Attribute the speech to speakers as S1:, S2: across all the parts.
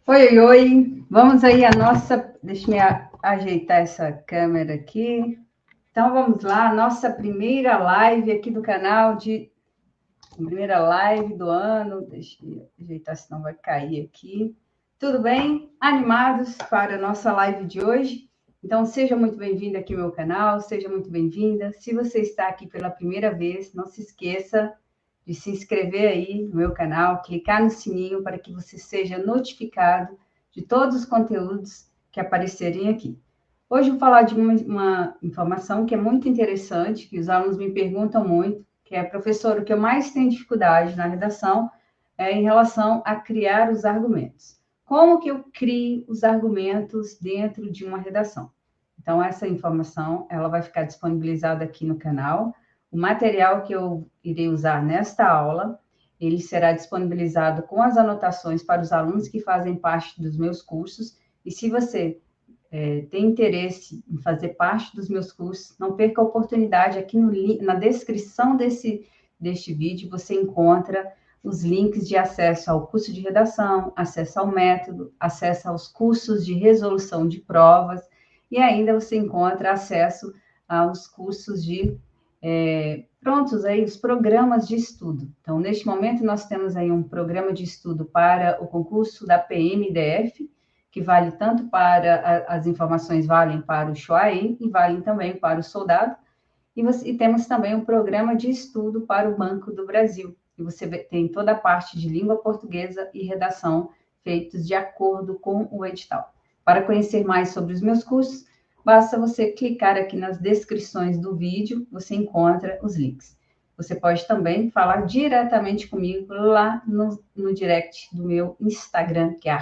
S1: Oi, oi, oi. Vamos aí a nossa. Deixa eu ajeitar essa câmera aqui. Então vamos lá, a nossa primeira live aqui do canal primeira live do ano. Deixa eu ajeitar, senão vai cair aqui. Tudo bem? Animados para a nossa live de hoje? Então seja muito bem-vindo aqui ao meu canal, seja muito bem-vinda. Se você está aqui pela primeira vez, não se esqueça de se inscrever aí no meu canal, clicar no sininho para que você seja notificado de todos os conteúdos que aparecerem aqui. Hoje eu vou falar de uma informação que é muito interessante, que os alunos me perguntam muito, que é, professor, o que eu mais tenho dificuldade na redação é em relação a criar os argumentos. Como que eu crio os argumentos dentro de uma redação? Então, essa informação, ela vai ficar disponibilizada aqui no canal. O material que eu irei usar nesta aula, ele será disponibilizado com as anotações para os alunos que fazem parte dos meus cursos. E se você tem interesse em fazer parte dos meus cursos, não perca a oportunidade aqui na descrição deste vídeo, você encontra os links de acesso ao curso de redação, acesso ao método, acesso aos cursos de resolução de provas, e ainda você encontra acesso aos cursos prontos aí, os programas de estudo. Então, neste momento, nós temos aí um programa de estudo para o concurso da PMDF, que vale tanto para, as informações valem para o Chuaí e valem também para o soldado, e temos também um programa de estudo para o Banco do Brasil, e você tem toda a parte de língua portuguesa e redação feitos de acordo com o edital. Para conhecer mais sobre os meus cursos, basta você clicar aqui nas descrições do vídeo, você encontra os links. Você pode também falar diretamente comigo lá no direct do meu Instagram, que é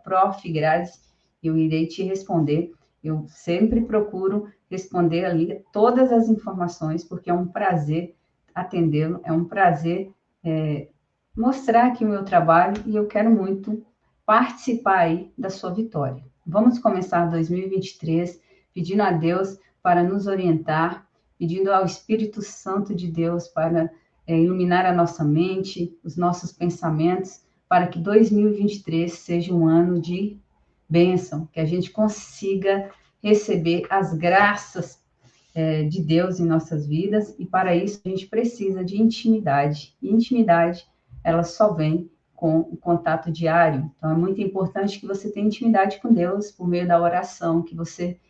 S1: @profgrazi, eu irei te responder. Eu sempre procuro responder ali todas as informações, porque é um prazer atendê-lo, é um prazer mostrar aqui o meu trabalho e eu quero muito participar aí da sua vitória. Vamos começar 2023 pedindo a Deus para nos orientar, pedindo ao Espírito Santo de Deus para iluminar a nossa mente, os nossos pensamentos, para que 2023 seja um ano de bênção, que a gente consiga receber as graças de Deus em nossas vidas, e para isso a gente precisa de intimidade. E intimidade, ela só vem com o contato diário. Então, é muito importante que você tenha intimidade com Deus por meio da oração, que você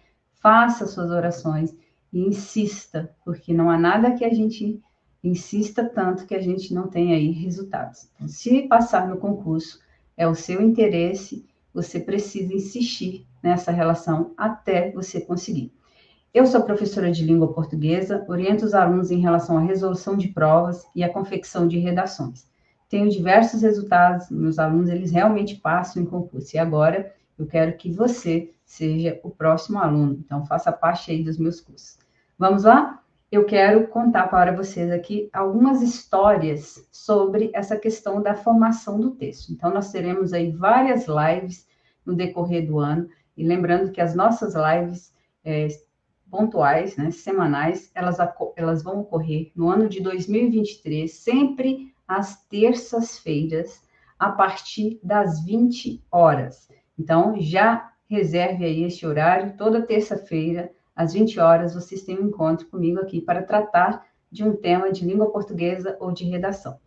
S1: faça suas orações e insista, porque não há nada que a gente insista tanto que a gente não tenha aí resultados. Então, se passar no concurso, é o seu interesse, você precisa insistir nessa relação até você conseguir. Eu sou professora de língua portuguesa, oriento os alunos em relação à resolução de provas e à confecção de redações. Tenho diversos resultados, meus alunos, eles realmente passam em concurso. E agora, eu quero que você seja o próximo aluno. Então, faça parte aí dos meus cursos. Vamos lá? Eu quero contar para vocês aqui algumas histórias sobre essa questão da formação do texto. Então, nós teremos aí várias lives no decorrer do ano. E lembrando que as nossas lives pontuais, né, semanais, elas vão ocorrer no ano de 2023, sempre às terças-feiras, a partir das 20 horas. Então, já reserve aí este horário, toda terça-feira, às 20 horas, vocês têm um encontro comigo aqui para tratar de um tema de língua portuguesa ou de redação.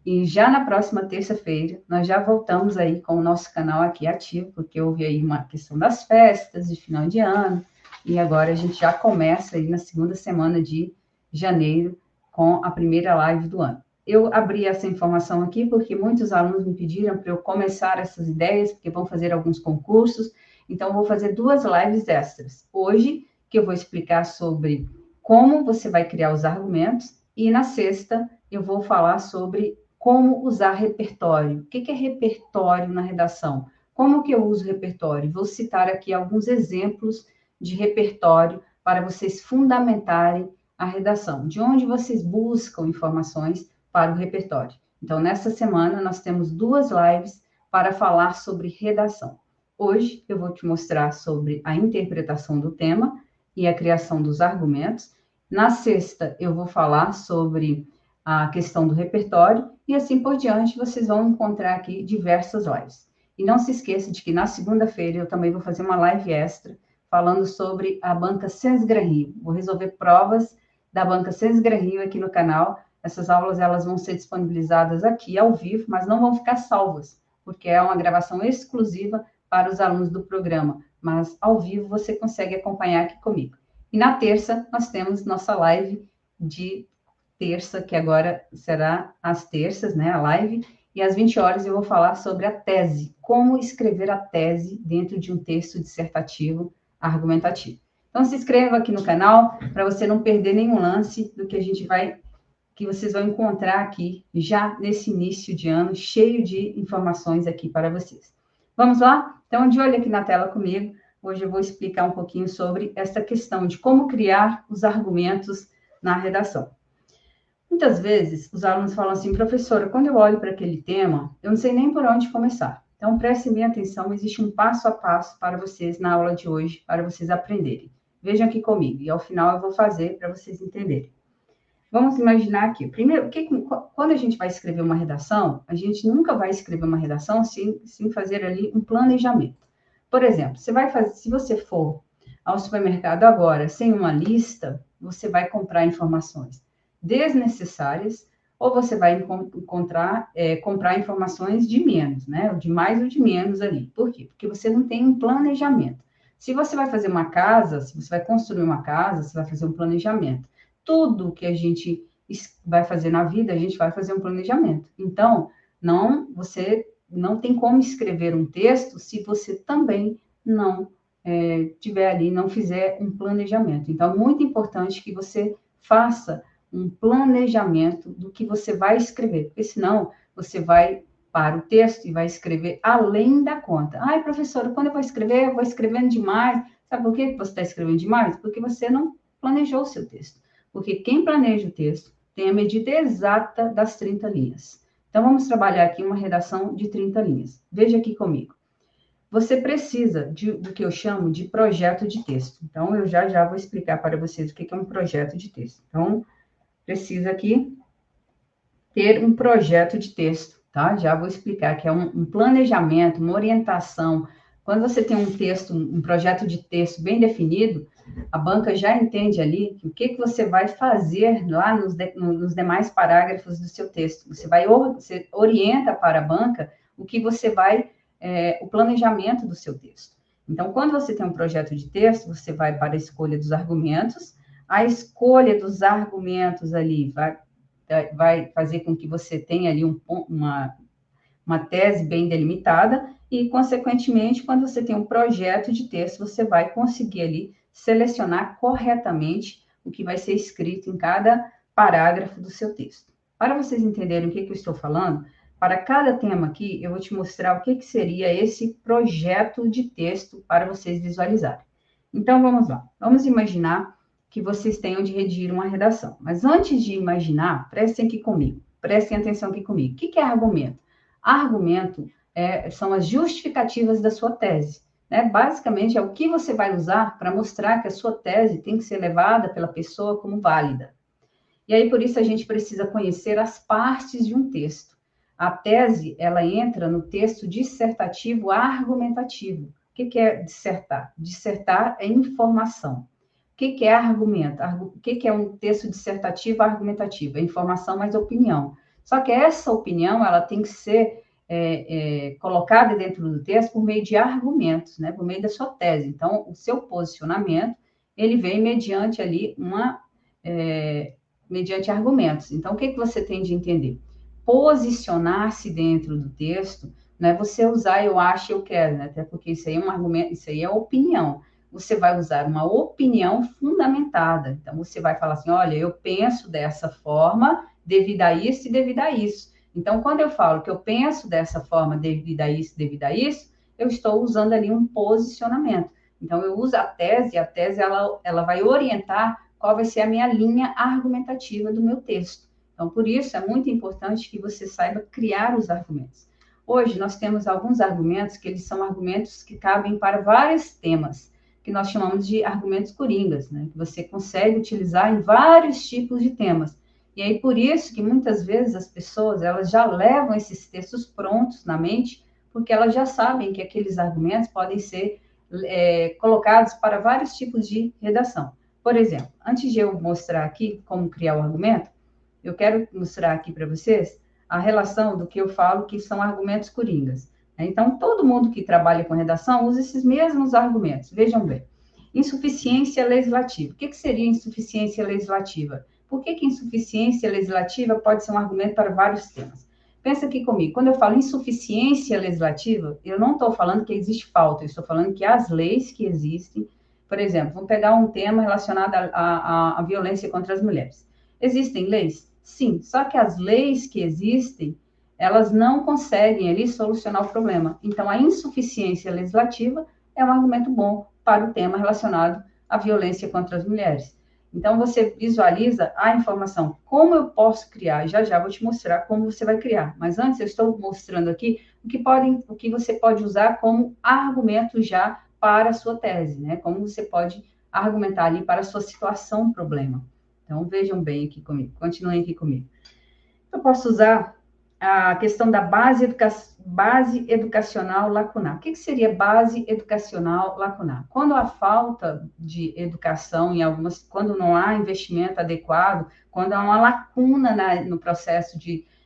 S1: E já na próxima terça-feira, nós já voltamos aí com o nosso canal aqui ativo, porque houve aí uma questão das festas de final de ano, e agora a gente já começa aí na segunda semana de janeiro com a primeira live do ano. Eu abri essa informação aqui porque muitos alunos me pediram para eu começar essas ideias, porque vão fazer alguns concursos, então vou fazer 2 lives extras. Hoje, que eu vou explicar sobre como você vai criar os argumentos, e na sexta eu vou falar sobre como usar repertório. O que é repertório na redação? Como que eu uso repertório? Vou citar aqui alguns exemplos de repertório para vocês fundamentarem a redação. De onde vocês buscam informações para o repertório. Então, nessa semana, nós temos 2 lives para falar sobre redação. Hoje, eu vou te mostrar sobre a interpretação do tema e a criação dos argumentos. Na sexta, eu vou falar sobre a questão do repertório, e assim por diante, vocês vão encontrar aqui diversas lives. E não se esqueça de que na segunda-feira eu também vou fazer uma live extra falando sobre a banca Sesgran-Rio. Vou resolver provas da banca Sesgran-Rio aqui no canal. Essas aulas elas vão ser disponibilizadas aqui ao vivo, mas não vão ficar salvas, porque é uma gravação exclusiva para os alunos do programa. Mas ao vivo você consegue acompanhar aqui comigo. E na terça nós temos nossa live de terça, que agora será às terças, né, a live, e às 20 horas eu vou falar sobre a tese, como escrever a tese dentro de um texto dissertativo argumentativo. Então se inscreva aqui no canal para você não perder nenhum lance do que vocês vão encontrar aqui já nesse início de ano, cheio de informações aqui para vocês. Vamos lá? Então, de olho aqui na tela comigo. Hoje eu vou explicar um pouquinho sobre essa questão de como criar os argumentos na redação. Muitas vezes, os alunos falam assim, professora, quando eu olho para aquele tema, eu não sei nem por onde começar. Então, prestem bem atenção, existe um passo a passo para vocês na aula de hoje, para vocês aprenderem. Vejam aqui comigo, e ao final eu vou fazer para vocês entenderem. Vamos imaginar aqui, primeiro, quando a gente vai escrever uma redação, a gente nunca vai escrever uma redação sem fazer ali um planejamento. Por exemplo, se você for ao supermercado agora sem uma lista, você vai comprar informações desnecessárias, ou você vai comprar informações de menos, né? De mais ou de menos ali. Por quê? Porque você não tem um planejamento. Se você vai fazer uma casa, se você vai construir uma casa, você vai fazer um planejamento. Tudo que a gente vai fazer na vida, a gente vai fazer um planejamento. Então, você não tem como escrever um texto se você também não tiver ali, não fizer um planejamento. Então, é muito importante que você faça um planejamento do que você vai escrever, porque senão você vai para o texto e vai escrever além da conta. Ai, professora, quando eu vou escrevendo demais. Sabe por que você está escrevendo demais? Porque você não planejou o seu texto. Porque quem planeja o texto tem a medida exata das 30 linhas. Então, vamos trabalhar aqui uma redação de 30 linhas. Veja aqui comigo. Você precisa do que eu chamo de projeto de texto. Então, eu já vou explicar para vocês o que é um projeto de texto. Então, precisa aqui ter um projeto de texto, tá? Já vou explicar que é um planejamento, uma orientação. Quando você tem um texto, um projeto de texto bem definido, a banca já entende ali o que você vai fazer lá nos demais parágrafos do seu texto. Você orienta para a banca o que você vai, o planejamento do seu texto. Então, quando você tem um projeto de texto, você vai para a escolha dos argumentos. A escolha dos argumentos ali vai fazer com que você tenha ali uma tese bem delimitada e, consequentemente, quando você tem um projeto de texto, você vai conseguir ali selecionar corretamente o que vai ser escrito em cada parágrafo do seu texto. Para vocês entenderem o que eu estou falando, para cada tema aqui, eu vou te mostrar o que seria esse projeto de texto para vocês visualizarem. Então, vamos lá. Vamos imaginar que vocês tenham de redigir uma redação. Mas antes de imaginar, prestem atenção aqui comigo. O que é argumento? Argumento são as justificativas da sua tese. Né? Basicamente, é o que você vai usar para mostrar que a sua tese tem que ser levada pela pessoa como válida. E aí, por isso, a gente precisa conhecer as partes de um texto. A tese, ela entra no texto dissertativo argumentativo. O que é dissertar? Dissertar é informação. O que é argumento? O que é um texto dissertativo argumentativo? É informação mais opinião. Só que essa opinião, ela tem que ser colocada dentro do texto por meio de argumentos, né? Por meio da sua tese. Então, o seu posicionamento, ele vem mediante ali mediante argumentos. Então, o que você tem de entender? Posicionar-se dentro do texto, não é você usar eu acho, eu quero, né? Até porque isso aí é um argumento, isso aí é opinião. Você vai usar uma opinião fundamentada. Então, você vai falar assim, olha, eu penso dessa forma devido a isso e devido a isso. Então, quando eu falo que eu penso dessa forma devido a isso, eu estou usando ali um posicionamento. Então, eu uso a tese, e a tese ela vai orientar qual vai ser a minha linha argumentativa do meu texto. Então, por isso, é muito importante que você saiba criar os argumentos. Hoje, nós temos alguns argumentos que eles são argumentos que cabem para vários temas, que nós chamamos de argumentos coringas, né? Que você consegue utilizar em vários tipos de temas. E aí, por isso que muitas vezes as pessoas, elas já levam esses textos prontos na mente, porque elas já sabem que aqueles argumentos podem ser colocados para vários tipos de redação. Por exemplo, antes de eu mostrar aqui como criar o argumento, eu quero mostrar aqui para vocês a relação do que eu falo que são argumentos coringas. Então, todo mundo que trabalha com redação usa esses mesmos argumentos. Vejam bem. Insuficiência legislativa. O que seria insuficiência legislativa? Por que insuficiência legislativa pode ser um argumento para vários temas? Pensa aqui comigo. Quando eu falo insuficiência legislativa, eu não estou falando que existe falta, eu estou falando que as leis que existem, por exemplo, vamos pegar um tema relacionado à violência contra as mulheres. Existem leis? Sim, só que as leis que existem, elas não conseguem ali solucionar o problema. Então, a insuficiência legislativa é um argumento bom para o tema relacionado à violência contra as mulheres. Então, você visualiza a informação. Como eu posso criar? Já já vou te mostrar como você vai criar. Mas antes, eu estou mostrando aqui o que você pode usar como argumento já para a sua tese, né? Como você pode argumentar ali para a sua situação, problema. Então, vejam bem aqui comigo. Continuem aqui comigo. Eu posso usar a questão da base educacional lacunar. O que seria base educacional lacunar? Quando há falta de educação quando não há investimento adequado, quando há uma lacuna no processo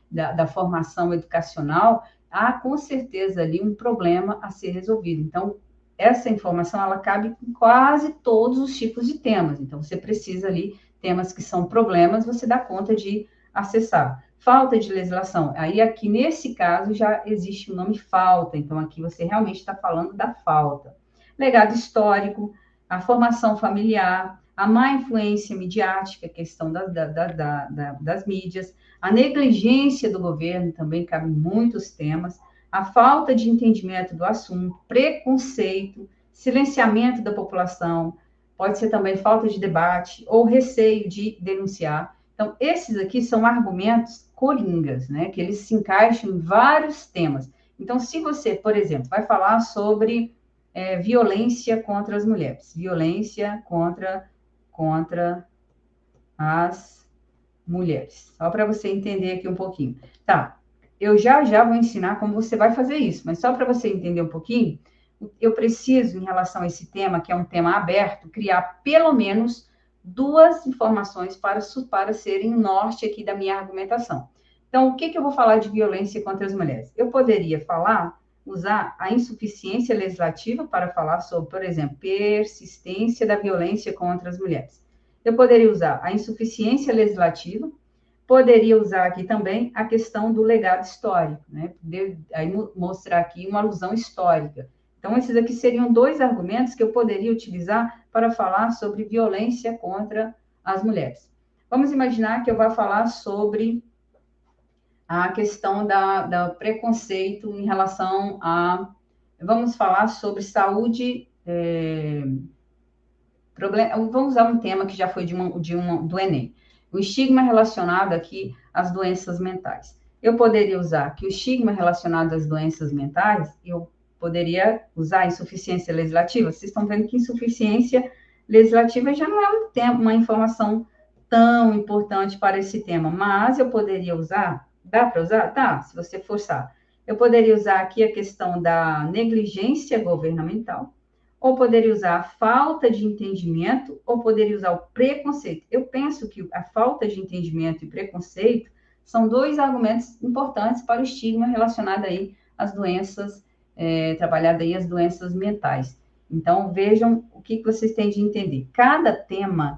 S1: da formação educacional, há com certeza ali um problema a ser resolvido. Então, essa informação, ela cabe em quase todos os tipos de temas. Então, você precisa ali, temas que são problemas, você dá conta de acessar. Falta de legislação. Aí, aqui, nesse caso, já existe o nome falta. Então, aqui você realmente está falando da falta. Legado histórico, a formação familiar, a má influência midiática, a questão das mídias, a negligência do governo, também cabe em muitos temas, a falta de entendimento do assunto, preconceito, silenciamento da população, pode ser também falta de debate ou receio de denunciar. Então, esses aqui são argumentos coringas, né? Que eles se encaixam em vários temas. Então, se você, por exemplo, vai falar sobre violência contra as mulheres, violência contra as mulheres. Só para você entender aqui um pouquinho. Tá, eu já vou ensinar como você vai fazer isso, mas só para você entender um pouquinho, eu preciso, em relação a esse tema, que é um tema aberto, criar pelo menos 2 informações para serem o norte aqui da minha argumentação. Então, o que eu vou falar de violência contra as mulheres? Eu poderia usar a insuficiência legislativa para falar sobre, por exemplo, persistência da violência contra as mulheres. Eu poderia usar a insuficiência legislativa, poderia usar aqui também a questão do legado histórico, né? Aí mostrar aqui uma alusão histórica. Então, esses aqui seriam 2 argumentos que eu poderia utilizar para falar sobre violência contra as mulheres. Vamos imaginar que eu vá falar sobre a questão da preconceito em relação a... Vamos falar sobre saúde... Vamos usar um tema que já foi do Enem. O estigma relacionado aqui às doenças mentais. Eu poderia usar que o estigma relacionado às doenças mentais, eu poderia usar a insuficiência legislativa. Vocês estão vendo que insuficiência legislativa já não é uma informação tão importante para esse tema, mas eu poderia usar, dá para usar? Dá, se você forçar. Eu poderia usar aqui a questão da negligência governamental, ou poderia usar a falta de entendimento, ou poderia usar o preconceito. Eu penso que a falta de entendimento e preconceito são 2 argumentos importantes para o estigma relacionado aí às doenças trabalhado aí as doenças mentais. Então, vejam o que vocês têm de entender. Cada tema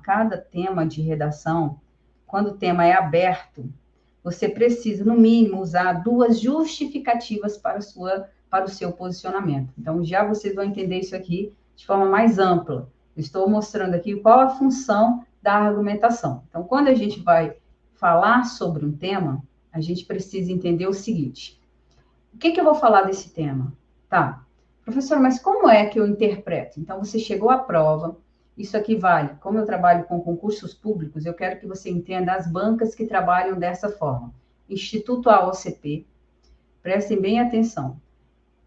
S1: de redação, quando o tema é aberto, você precisa, no mínimo, usar 2 justificativas para o seu posicionamento. Então, já vocês vão entender isso aqui de forma mais ampla. Eu estou mostrando aqui qual a função da argumentação. Então, quando a gente vai falar sobre um tema, a gente precisa entender o seguinte: o que eu vou falar desse tema? Tá, professor, mas como é que eu interpreto? Então, você chegou à prova, isso aqui vale. Como eu trabalho com concursos públicos, eu quero que você entenda as bancas que trabalham dessa forma. Instituto AOCP, prestem bem atenção.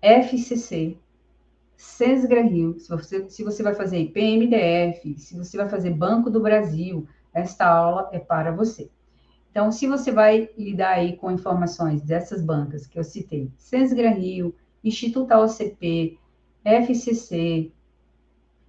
S1: FCC, Sesgra Rio, se você vai fazer IPMDF, se você vai fazer Banco do Brasil, esta aula é para você. Então, se você vai lidar aí com informações dessas bancas que eu citei, Sesgra Rio, Instituto AOCP, FCC,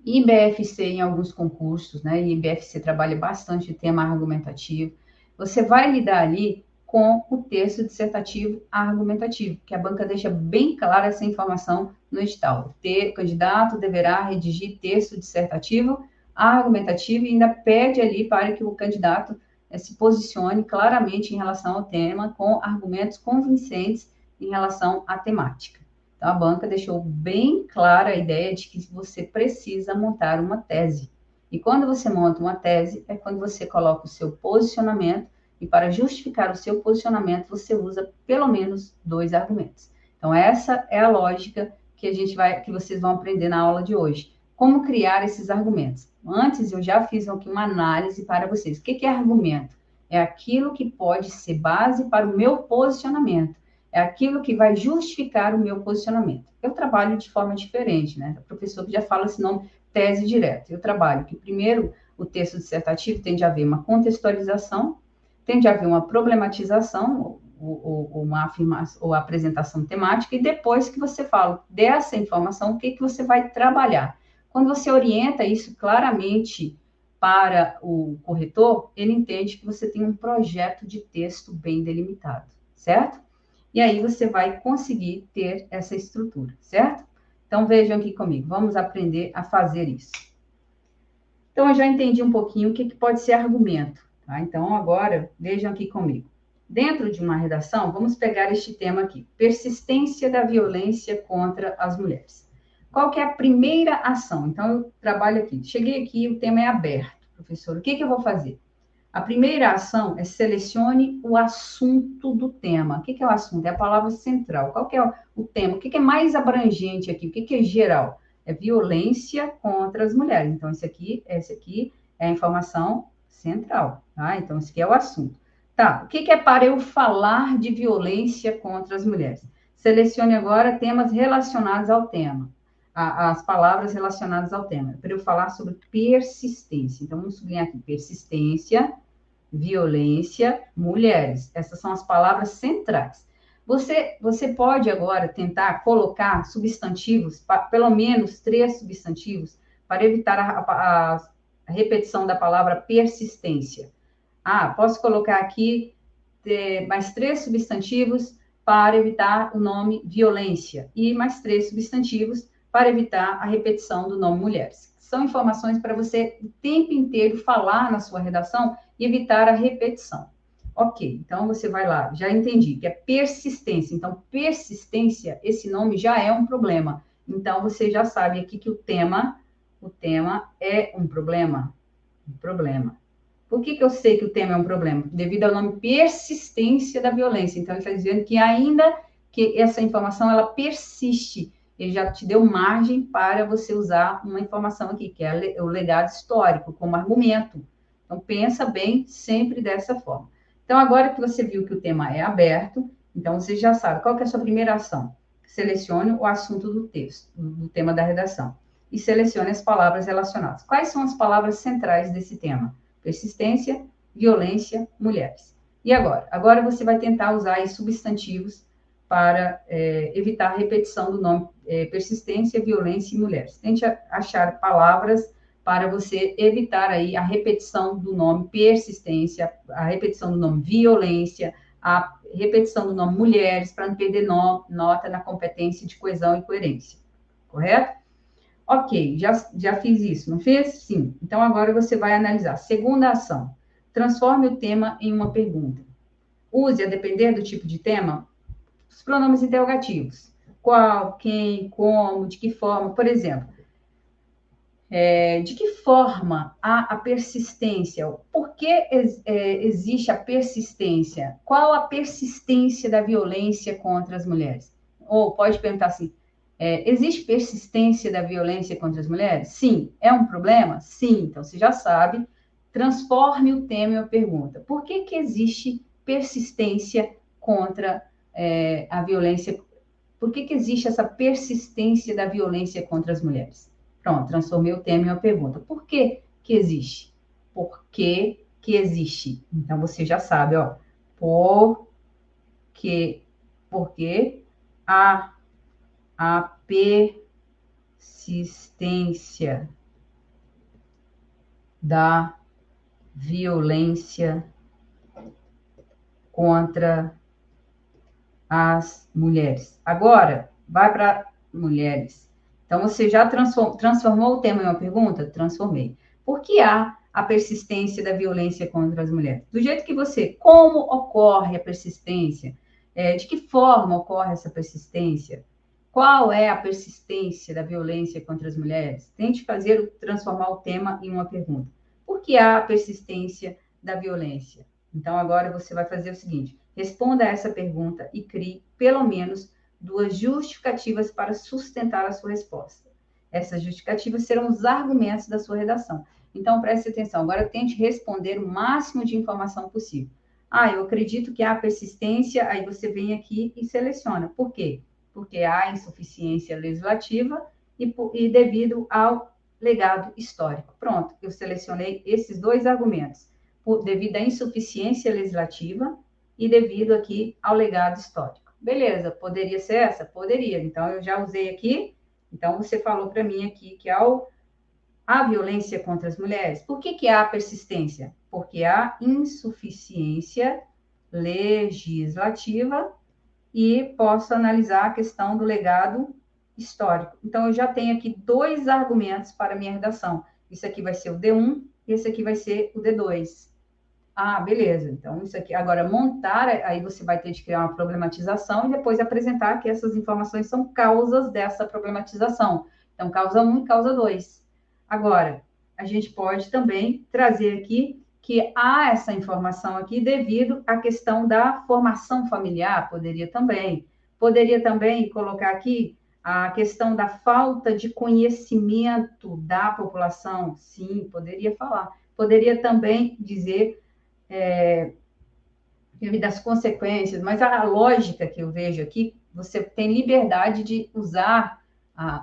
S1: IBFC em alguns concursos, né? E IBFC trabalha bastante o tema argumentativo. Você vai lidar ali com o texto dissertativo argumentativo, que a banca deixa bem clara essa informação no edital. O candidato deverá redigir texto dissertativo argumentativo e ainda pede ali para que o candidato se posicione claramente em relação ao tema, com argumentos convincentes em relação à temática. Então, a banca deixou bem clara a ideia de que você precisa montar uma tese. E quando você monta uma tese, é quando você coloca o seu posicionamento, e para justificar o seu posicionamento, você usa pelo menos 2 argumentos. Então, essa é a lógica que vocês vão aprender na aula de hoje. Como criar esses argumentos. Antes, eu já fiz aqui uma análise para vocês. O que é argumento? É aquilo que pode ser base para o meu posicionamento. É aquilo que vai justificar o meu posicionamento. Eu trabalho de forma diferente, né? O professor que já fala esse nome, tese direta. Eu trabalho que, primeiro, o texto dissertativo tem de haver uma contextualização, tem de haver uma problematização, ou uma afirmação, ou apresentação temática, e depois que você fala dessa informação, o que você vai trabalhar. Quando você orienta isso claramente para o corretor, ele entende que você tem um projeto de texto bem delimitado, certo? E aí você vai conseguir ter essa estrutura, certo? Então, vejam aqui comigo, vamos aprender a fazer isso. Então, eu já entendi um pouquinho o que pode ser argumento, tá? Então, agora, vejam aqui comigo. Dentro de uma redação, vamos pegar este tema aqui, persistência da violência contra as mulheres. Qual que é a primeira ação? Então, eu trabalho aqui. Cheguei aqui, o tema é aberto. Professor, o que eu vou fazer? A primeira ação é selecione o assunto do tema. O que é o assunto? É a palavra central. Qual que é o tema? O que é mais abrangente aqui? O que é geral? É violência contra as mulheres. Então, esse aqui é a informação central, tá? Então, esse aqui é o assunto. Tá, o que é para eu falar de violência contra as mulheres? Selecione agora temas relacionados ao tema. As palavras relacionadas ao tema, para eu falar sobre persistência. Então, vamos sublinhar aqui, persistência, violência, mulheres. Essas são as palavras centrais. Você pode agora tentar colocar substantivos, pelo menos 3 substantivos, para evitar a repetição da palavra persistência. Posso colocar aqui mais 3 substantivos para evitar o nome violência e mais 3 substantivos para evitar a repetição do nome mulheres. São informações para você o tempo inteiro falar na sua redação e evitar a repetição. Ok, então você vai lá, já entendi que é persistência. Então, persistência, esse nome já é um problema. Então, você já sabe aqui que o tema é um problema. Um problema. Por que eu sei que o tema é um problema? Devido ao nome persistência da violência. Então, ele está dizendo que ainda que essa informação, ela persiste. Ele já te deu margem para você usar uma informação aqui, que é o legado histórico, como argumento. Então, pensa bem sempre dessa forma. Então, agora que você viu que o tema é aberto, então você já sabe qual que é a sua primeira ação. Selecione o assunto do texto, do tema da redação. E selecione as palavras relacionadas. Quais são as palavras centrais desse tema? Persistência, violência, mulheres. E agora? Agora você vai tentar usar aí substantivos para evitar a repetição do nome persistência, violência e mulheres. Tente achar palavras para você evitar aí a repetição do nome persistência, a repetição do nome violência, a repetição do nome mulheres, para não perder nota na competência de coesão e coerência. Correto? Ok, já fiz isso, não fez? Sim. Então, agora você vai analisar. Segunda ação. Transforme o tema em uma pergunta. Use, a depender do tipo de tema, os pronomes interrogativos. Qual, quem, como, de que forma. Por exemplo, de que forma há a persistência? Por que existe a persistência? Qual a persistência da violência contra as mulheres? Ou pode perguntar assim, existe persistência da violência contra as mulheres? Sim. É um problema? Sim. Então, você já sabe. Transforme o tema em uma pergunta. Por que existe persistência contra a violência? Por que existe essa persistência da violência contra as mulheres? Pronto, transformei o tema em uma pergunta. Por que existe? Por que existe? Então, você já sabe, ó. Porque a a persistência da violência contra as mulheres. Agora, vai para mulheres. Então, você já transformou o tema em uma pergunta? Transformei. Por que há a persistência da violência contra as mulheres? Do jeito que você, como ocorre a persistência? De que forma ocorre essa persistência? Qual é a persistência da violência contra as mulheres? Tente transformar o tema em uma pergunta. Por que há a persistência da violência? Então, agora você vai fazer o seguinte: responda a essa pergunta e crie, pelo menos, 2 justificativas para sustentar a sua resposta. Essas justificativas serão os argumentos da sua redação. Então, preste atenção. Agora, tente responder o máximo de informação possível. Eu acredito que há persistência, aí você vem aqui e seleciona. Por quê? Porque há insuficiência legislativa e devido ao legado histórico. Pronto, eu selecionei esses 2 argumentos, devido à insuficiência legislativa e devido aqui ao legado histórico. Beleza, poderia ser essa? Poderia. Então, eu já usei aqui. Então, você falou para mim aqui que a violência contra as mulheres. Por que há persistência? Porque há insuficiência legislativa e posso analisar a questão do legado histórico. Então, eu já tenho aqui 2 argumentos para a minha redação. Isso aqui vai ser o D1 e esse aqui vai ser o D2. Beleza. Então, isso aqui. Agora, montar, aí você vai ter de criar uma problematização e depois apresentar que essas informações são causas dessa problematização. Então, causa 1 e causa 2. Agora, a gente pode também trazer aqui que há essa informação aqui devido à questão da formação familiar, poderia também. Poderia também colocar aqui a questão da falta de conhecimento da população. Sim, poderia falar. Poderia também dizer devido às consequências, mas a lógica que eu vejo aqui, você tem liberdade de usar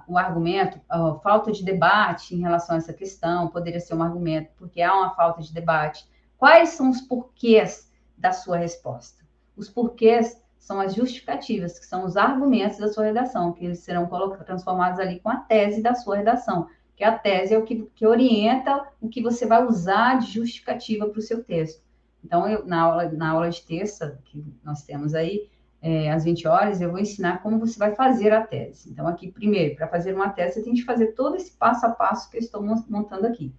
S1: o argumento, a falta de debate em relação a essa questão, poderia ser um argumento, porque há uma falta de debate. Quais são os porquês da sua resposta? Os porquês são as justificativas, que são os argumentos da sua redação, que eles serão transformados ali com a tese da sua redação, que a tese é o que orienta o que você vai usar de justificativa para o seu texto. Então, na aula de terça, que nós temos aí, às 20 horas, eu vou ensinar como você vai fazer a tese. Então, aqui, primeiro, para fazer uma tese, você tem que fazer todo esse passo a passo que eu estou montando aqui.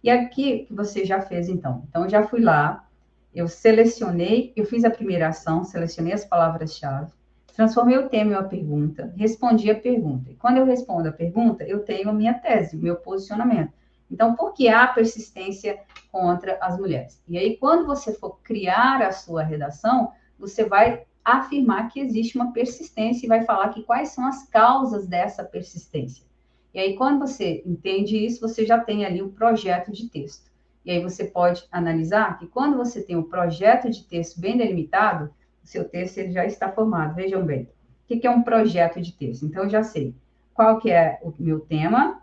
S1: E aqui, que você já fez, então. Então, eu já fui lá, eu selecionei, eu fiz a primeira ação, selecionei as palavras-chave, transformei o tema em uma pergunta, respondi a pergunta. E quando eu respondo a pergunta, eu tenho a minha tese, o meu posicionamento. Então, por que há persistência contra as mulheres? E aí, quando você for criar a sua redação, você vai afirmar que existe uma persistência e vai falar aqui quais são as causas dessa persistência. E aí, quando você entende isso, você já tem ali um projeto de texto. E aí, você pode analisar que quando você tem um projeto de texto bem delimitado, o seu texto ele já está formado. Vejam bem, o que é um projeto de texto? Então, eu já sei qual que é o meu tema,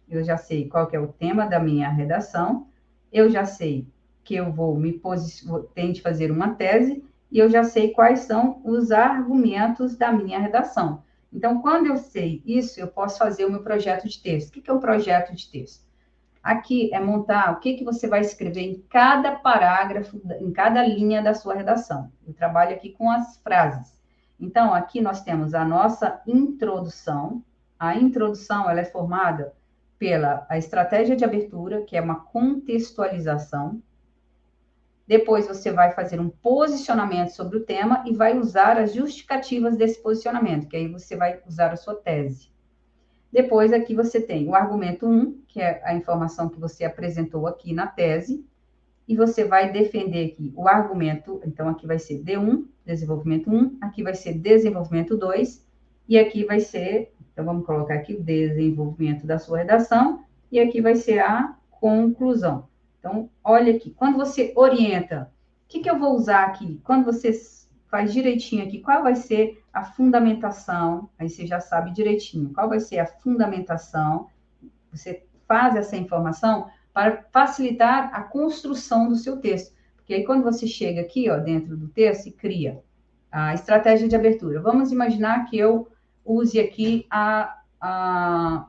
S1: eu já sei qual que é o tema da minha redação, eu já sei que eu vou tente fazer uma tese, e eu já sei quais são os argumentos da minha redação. Então, quando eu sei isso, eu posso fazer o meu projeto de texto. O que é um projeto de texto? Aqui é montar o que você vai escrever em cada parágrafo, em cada linha da sua redação. Eu trabalho aqui com as frases. Então, aqui nós temos a nossa introdução. A introdução, ela é formada pela a estratégia de abertura, que é uma contextualização. Depois você vai fazer um posicionamento sobre o tema e vai usar as justificativas desse posicionamento, que aí você vai usar a sua tese. Depois aqui você tem o argumento 1, que é a informação que você apresentou aqui na tese, e você vai defender aqui o argumento, então aqui vai ser D1, desenvolvimento 1, aqui vai ser desenvolvimento 2, e aqui vai ser, então vamos colocar aqui o desenvolvimento da sua redação, e aqui vai ser a conclusão. Então, olha aqui, quando você orienta, o que eu vou usar aqui? Quando você faz direitinho aqui, qual vai ser a fundamentação? Aí você já sabe direitinho qual vai ser a fundamentação. Você faz essa informação para facilitar a construção do seu texto. Porque aí, quando você chega aqui, ó, dentro do texto e cria a estratégia de abertura. Vamos imaginar que eu use aqui a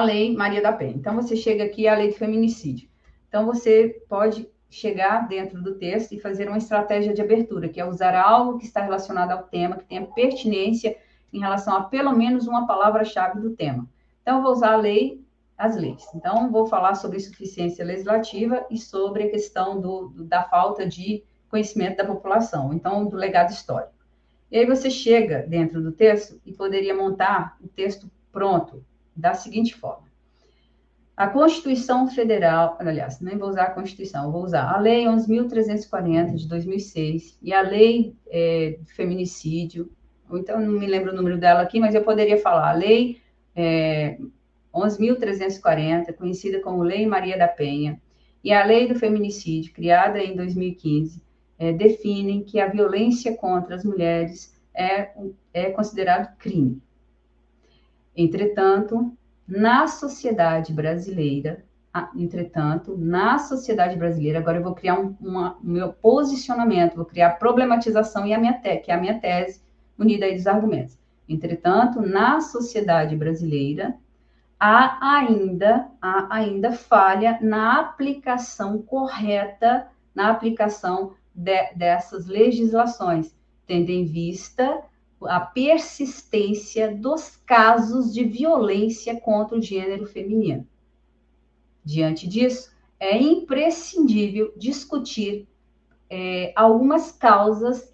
S1: Lei Maria da Penha. Então, você chega aqui à Lei de Feminicídio. Então, você pode chegar dentro do texto e fazer uma estratégia de abertura, que é usar algo que está relacionado ao tema, que tenha pertinência em relação a pelo menos uma palavra-chave do tema. Então, eu vou usar as leis. Então, vou falar sobre insuficiência legislativa e sobre a questão da falta de conhecimento da população, então, do legado histórico. E aí você chega dentro do texto e poderia montar o texto pronto, da seguinte forma. A Constituição Federal, aliás, nem vou usar a Constituição, vou usar a Lei 11.340 de 2006 e a Lei de Feminicídio, ou então não me lembro o número dela aqui, mas eu poderia falar a Lei 11.340, conhecida como Lei Maria da Penha, e a Lei do Feminicídio, criada em 2015, definem que a violência contra as mulheres é considerado crime. Entretanto, na sociedade brasileira, agora eu vou criar um meu posicionamento, vou criar a problematização e que é a minha tese, unida aí dos argumentos. Entretanto, na sociedade brasileira, há ainda falha na aplicação correta, na aplicação dessas legislações, tendo em vista a persistência dos casos de violência contra o gênero feminino. Diante disso, é imprescindível discutir algumas causas.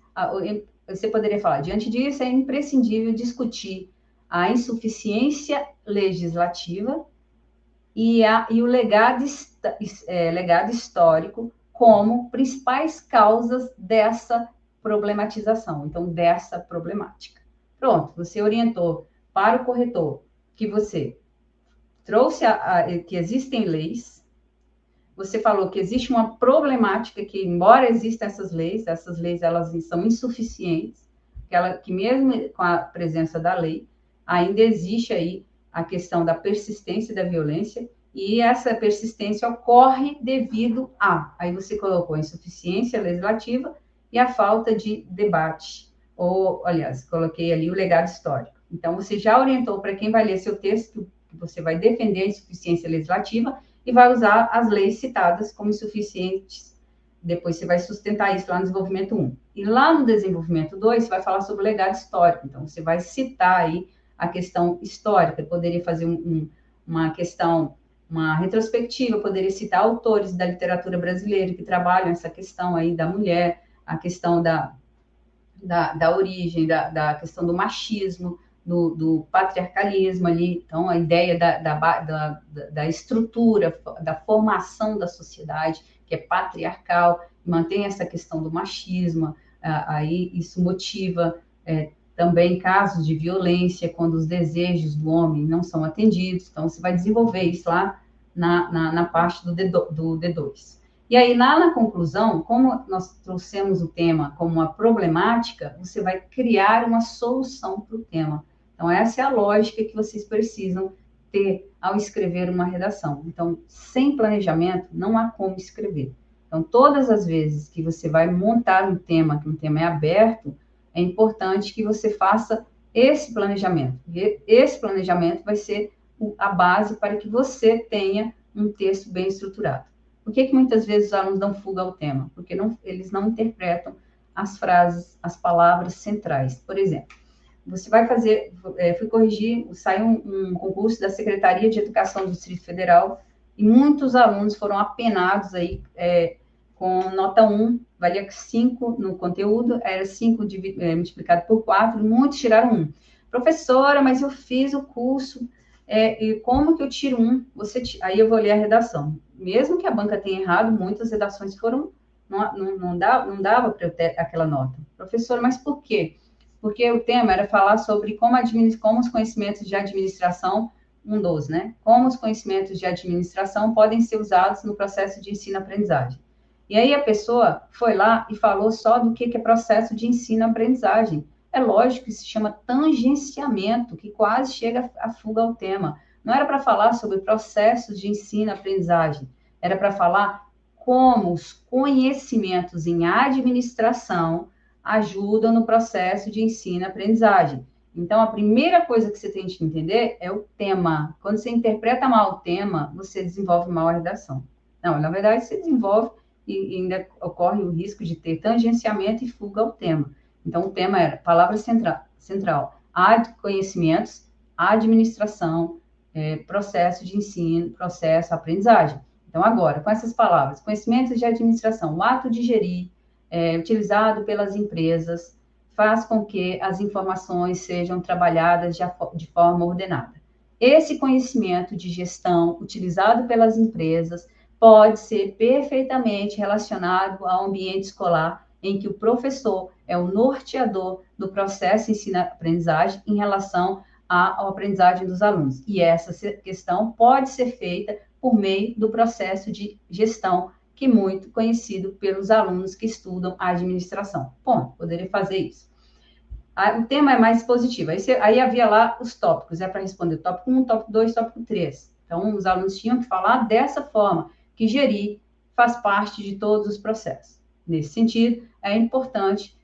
S1: Você poderia falar, diante disso, é imprescindível discutir a insuficiência legislativa e o legado histórico como principais causas dessa problematização, então, dessa problemática. Pronto, você orientou para o corretor que você trouxe que existem leis, você falou que existe uma problemática que, embora existam essas leis elas são insuficientes, que mesmo com a presença da lei, ainda existe aí a questão da persistência da violência, e essa persistência ocorre devido aí você colocou a insuficiência legislativa e a falta de debate, ou, aliás, coloquei ali o legado histórico. Então, você já orientou para quem vai ler seu texto que você vai defender a insuficiência legislativa e vai usar as leis citadas como insuficientes. Depois você vai sustentar isso lá no desenvolvimento 1. E lá no desenvolvimento 2, você vai falar sobre o legado histórico. Então, você vai citar aí a questão histórica. Poderia fazer uma retrospectiva, poderia citar autores da literatura brasileira que trabalham essa questão aí da mulher, a questão da origem, da questão do machismo, do patriarcalismo ali, então a ideia da estrutura, da formação da sociedade, que é patriarcal, mantém essa questão do machismo, aí isso motiva também casos de violência, quando os desejos do homem não são atendidos, então você vai desenvolver isso lá na parte do D2. E aí, lá na conclusão, como nós trouxemos o tema como uma problemática, você vai criar uma solução para o tema. Então, essa é a lógica que vocês precisam ter ao escrever uma redação. Então, sem planejamento, não há como escrever. Então, todas as vezes que você vai montar um tema, que um tema é aberto, é importante que você faça esse planejamento. E esse planejamento vai ser a base para que você tenha um texto bem estruturado. Por que muitas vezes os alunos dão fuga ao tema? Porque eles não interpretam as frases, as palavras centrais. Por exemplo, você vai fazer, fui corrigir, saiu um concurso da Secretaria de Educação do Distrito Federal e muitos alunos foram apenados aí com nota 1, valia 5 no conteúdo, era 5 multiplicado por 4, muitos tiraram 1. Professora, mas eu fiz o curso, e como que eu tiro 1? Aí eu vou ler a redação. Mesmo que a banca tenha errado, muitas redações foram, não dava para eu ter aquela nota. Professora, mas por quê? Porque o tema era falar sobre como os conhecimentos de administração, 1.12, né? Como os conhecimentos de administração podem ser usados no processo de ensino-aprendizagem. E aí a pessoa foi lá e falou só do que é processo de ensino-aprendizagem. É lógico que se chama tangenciamento, que quase chega a fuga ao tema. Não era para falar sobre processos de ensino-aprendizagem, era para falar como os conhecimentos em administração ajudam no processo de ensino-aprendizagem. Então, a primeira coisa que você tem que entender é o tema. Quando você interpreta mal o tema, você desenvolve mal a redação. Não, na verdade, você desenvolve e ainda ocorre o risco de ter tangenciamento e fuga ao tema. Então, o tema era palavra central, conhecimentos, administração, processo de ensino, processo, aprendizagem. Então, agora, com essas palavras, conhecimentos de administração, o ato de gerir, utilizado pelas empresas, faz com que as informações sejam trabalhadas de forma ordenada. Esse conhecimento de gestão utilizado pelas empresas pode ser perfeitamente relacionado ao ambiente escolar, em que o professor é o norteador do processo ensino-aprendizagem em relação à aprendizagem dos alunos. E essa questão pode ser feita por meio do processo de gestão, que é muito conhecido pelos alunos que estudam a administração. Bom, poderia fazer isso. O tema é mais positivo. Aí havia lá os tópicos, para responder tópico 1, tópico 2, tópico 3. Então, os alunos tinham que falar dessa forma, que gerir faz parte de todos os processos. Nesse sentido, é importante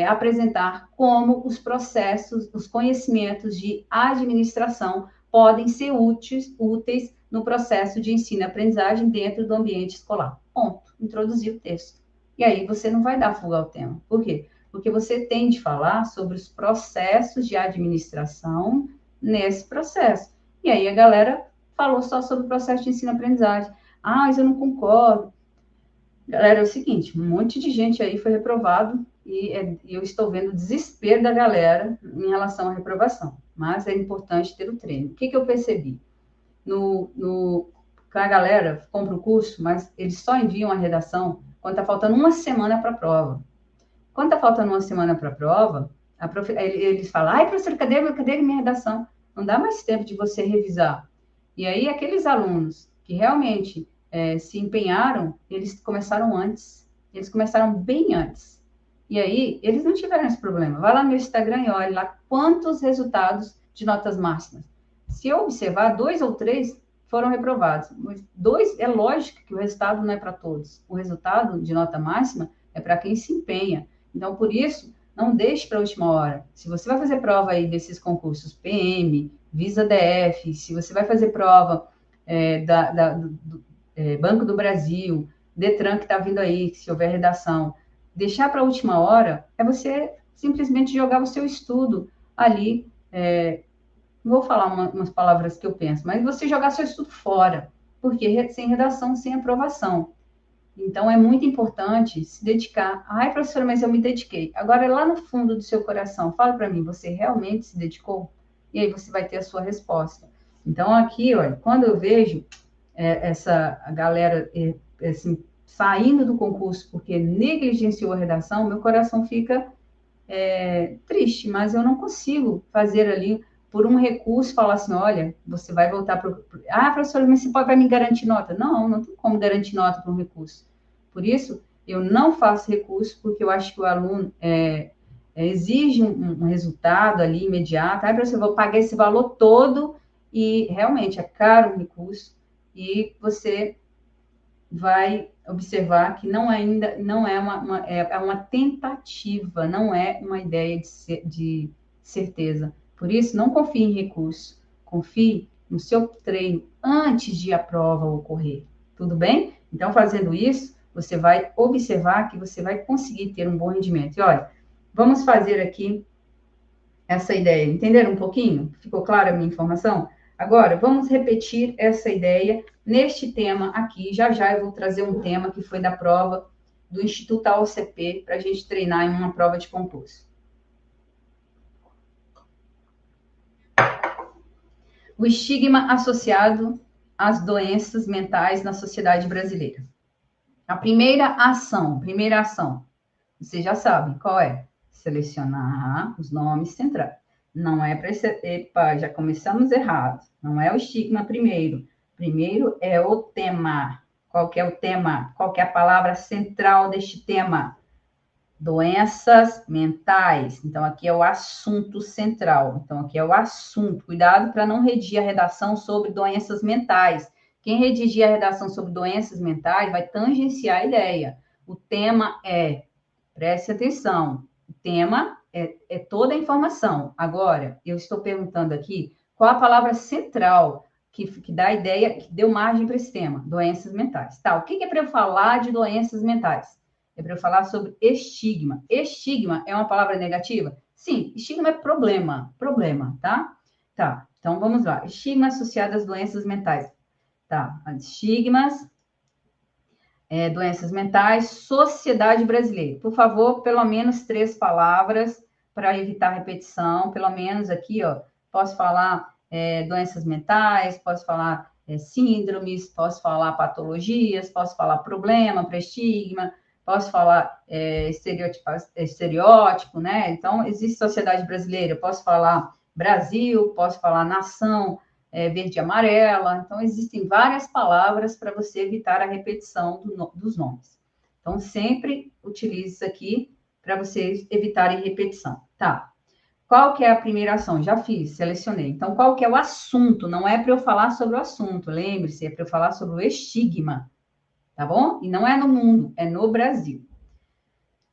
S1: apresentar como os processos, os conhecimentos de administração podem ser úteis no processo de ensino e aprendizagem dentro do ambiente escolar. Ponto. Introduzir o texto. E aí você não vai dar fuga ao tema. Por quê? Porque você tem de falar sobre os processos de administração nesse processo. E aí a galera falou só sobre o processo de ensino e aprendizagem. Mas eu não concordo. Galera, é o seguinte, um monte de gente aí foi reprovado e eu estou vendo o desespero da galera em relação à reprovação. Mas é importante ter o treino. O que eu percebi? A galera compra o curso, mas eles só enviam a redação quando está faltando uma semana para a prova. Quando está faltando uma semana para a prova, eles falam, professor, cadê minha redação? Não dá mais tempo de você revisar. E aí, aqueles alunos que realmente se empenharam, eles começaram antes. Eles começaram bem antes. E aí, eles não tiveram esse problema. Vai lá no meu Instagram e olha lá quantos resultados de notas máximas. Se eu observar, 2 ou 3 foram reprovados. 2, é lógico que o resultado não é para todos. O resultado de nota máxima é para quem se empenha. Então, por isso, não deixe para a última hora. Se você vai fazer prova aí desses concursos PM, Visa DF, se você vai fazer prova do Banco do Brasil, Detran que está vindo aí, se houver redação, deixar para a última hora é você simplesmente jogar o seu estudo ali. Não vou falar umas palavras que eu penso, mas você jogar seu estudo fora, porque sem redação, sem aprovação. Então, é muito importante se dedicar. Professora, mas eu me dediquei. Agora, lá no fundo do seu coração, fala para mim, você realmente se dedicou? E aí você vai ter a sua resposta. Então, aqui, olha, quando eu vejo a galera assim, saindo do concurso porque negligenciou a redação, meu coração fica triste, mas eu não consigo fazer ali, por um recurso, falar assim, olha, você vai voltar para... professora, mas você vai me garantir nota? Não tem como garantir nota para um recurso. Por isso, eu não faço recurso, porque eu acho que o aluno exige um resultado ali imediato. Professora, eu vou pagar esse valor todo e realmente é caro o recurso e você vai observar que não é uma tentativa, não é uma ideia de certeza. Por isso, não confie em recurso, confie no seu treino antes de a prova ocorrer. Tudo bem? Então, fazendo isso, você vai observar que você vai conseguir ter um bom rendimento. E olha, vamos fazer aqui essa ideia. Entenderam um pouquinho? Ficou clara a minha informação? Agora, vamos repetir essa ideia neste tema aqui. Já eu vou trazer um tema que foi da prova do Instituto AOCP para a gente treinar em uma prova de concurso. O estigma associado às doenças mentais na sociedade brasileira. A primeira ação, vocês já sabem qual é? Selecionar os nomes centrais. Não é para esse... Epa, já começamos errado. Não é o estigma primeiro. Primeiro é o tema. Qual que é o tema? Qual que é a palavra central deste tema? Doenças mentais. Então, aqui é o assunto central. Então, aqui é o assunto. Cuidado para não redigir a redação sobre doenças mentais. Quem redigir a redação sobre doenças mentais vai tangenciar a ideia. O tema preste atenção, o tema é toda a informação. Agora, eu estou perguntando aqui qual a palavra central que dá a ideia, que deu margem para esse tema, doenças mentais. Tá, o que é para eu falar de doenças mentais? É para eu falar sobre estigma. Estigma é uma palavra negativa? Sim, estigma é problema, tá? Tá, então vamos lá. Estigma associado às doenças mentais. Tá, estigmas, doenças mentais, sociedade brasileira. Por favor, pelo menos 3 palavras para evitar repetição. Pelo menos aqui, ó, posso falar doenças mentais, posso falar síndromes, posso falar patologias, posso falar problema para estigma, posso falar estereótipo, né? Então, existe sociedade brasileira, posso falar Brasil, posso falar nação, verde e amarela. Então, existem várias palavras para você evitar a repetição dos nomes. Então, sempre utilize isso aqui para vocês evitarem repetição. Tá. Qual que é a primeira ação? Já fiz, selecionei. Então, qual que é o assunto? Não é para eu falar sobre o assunto, lembre-se, é para eu falar sobre o estigma, tá bom? E não é no mundo, é no Brasil.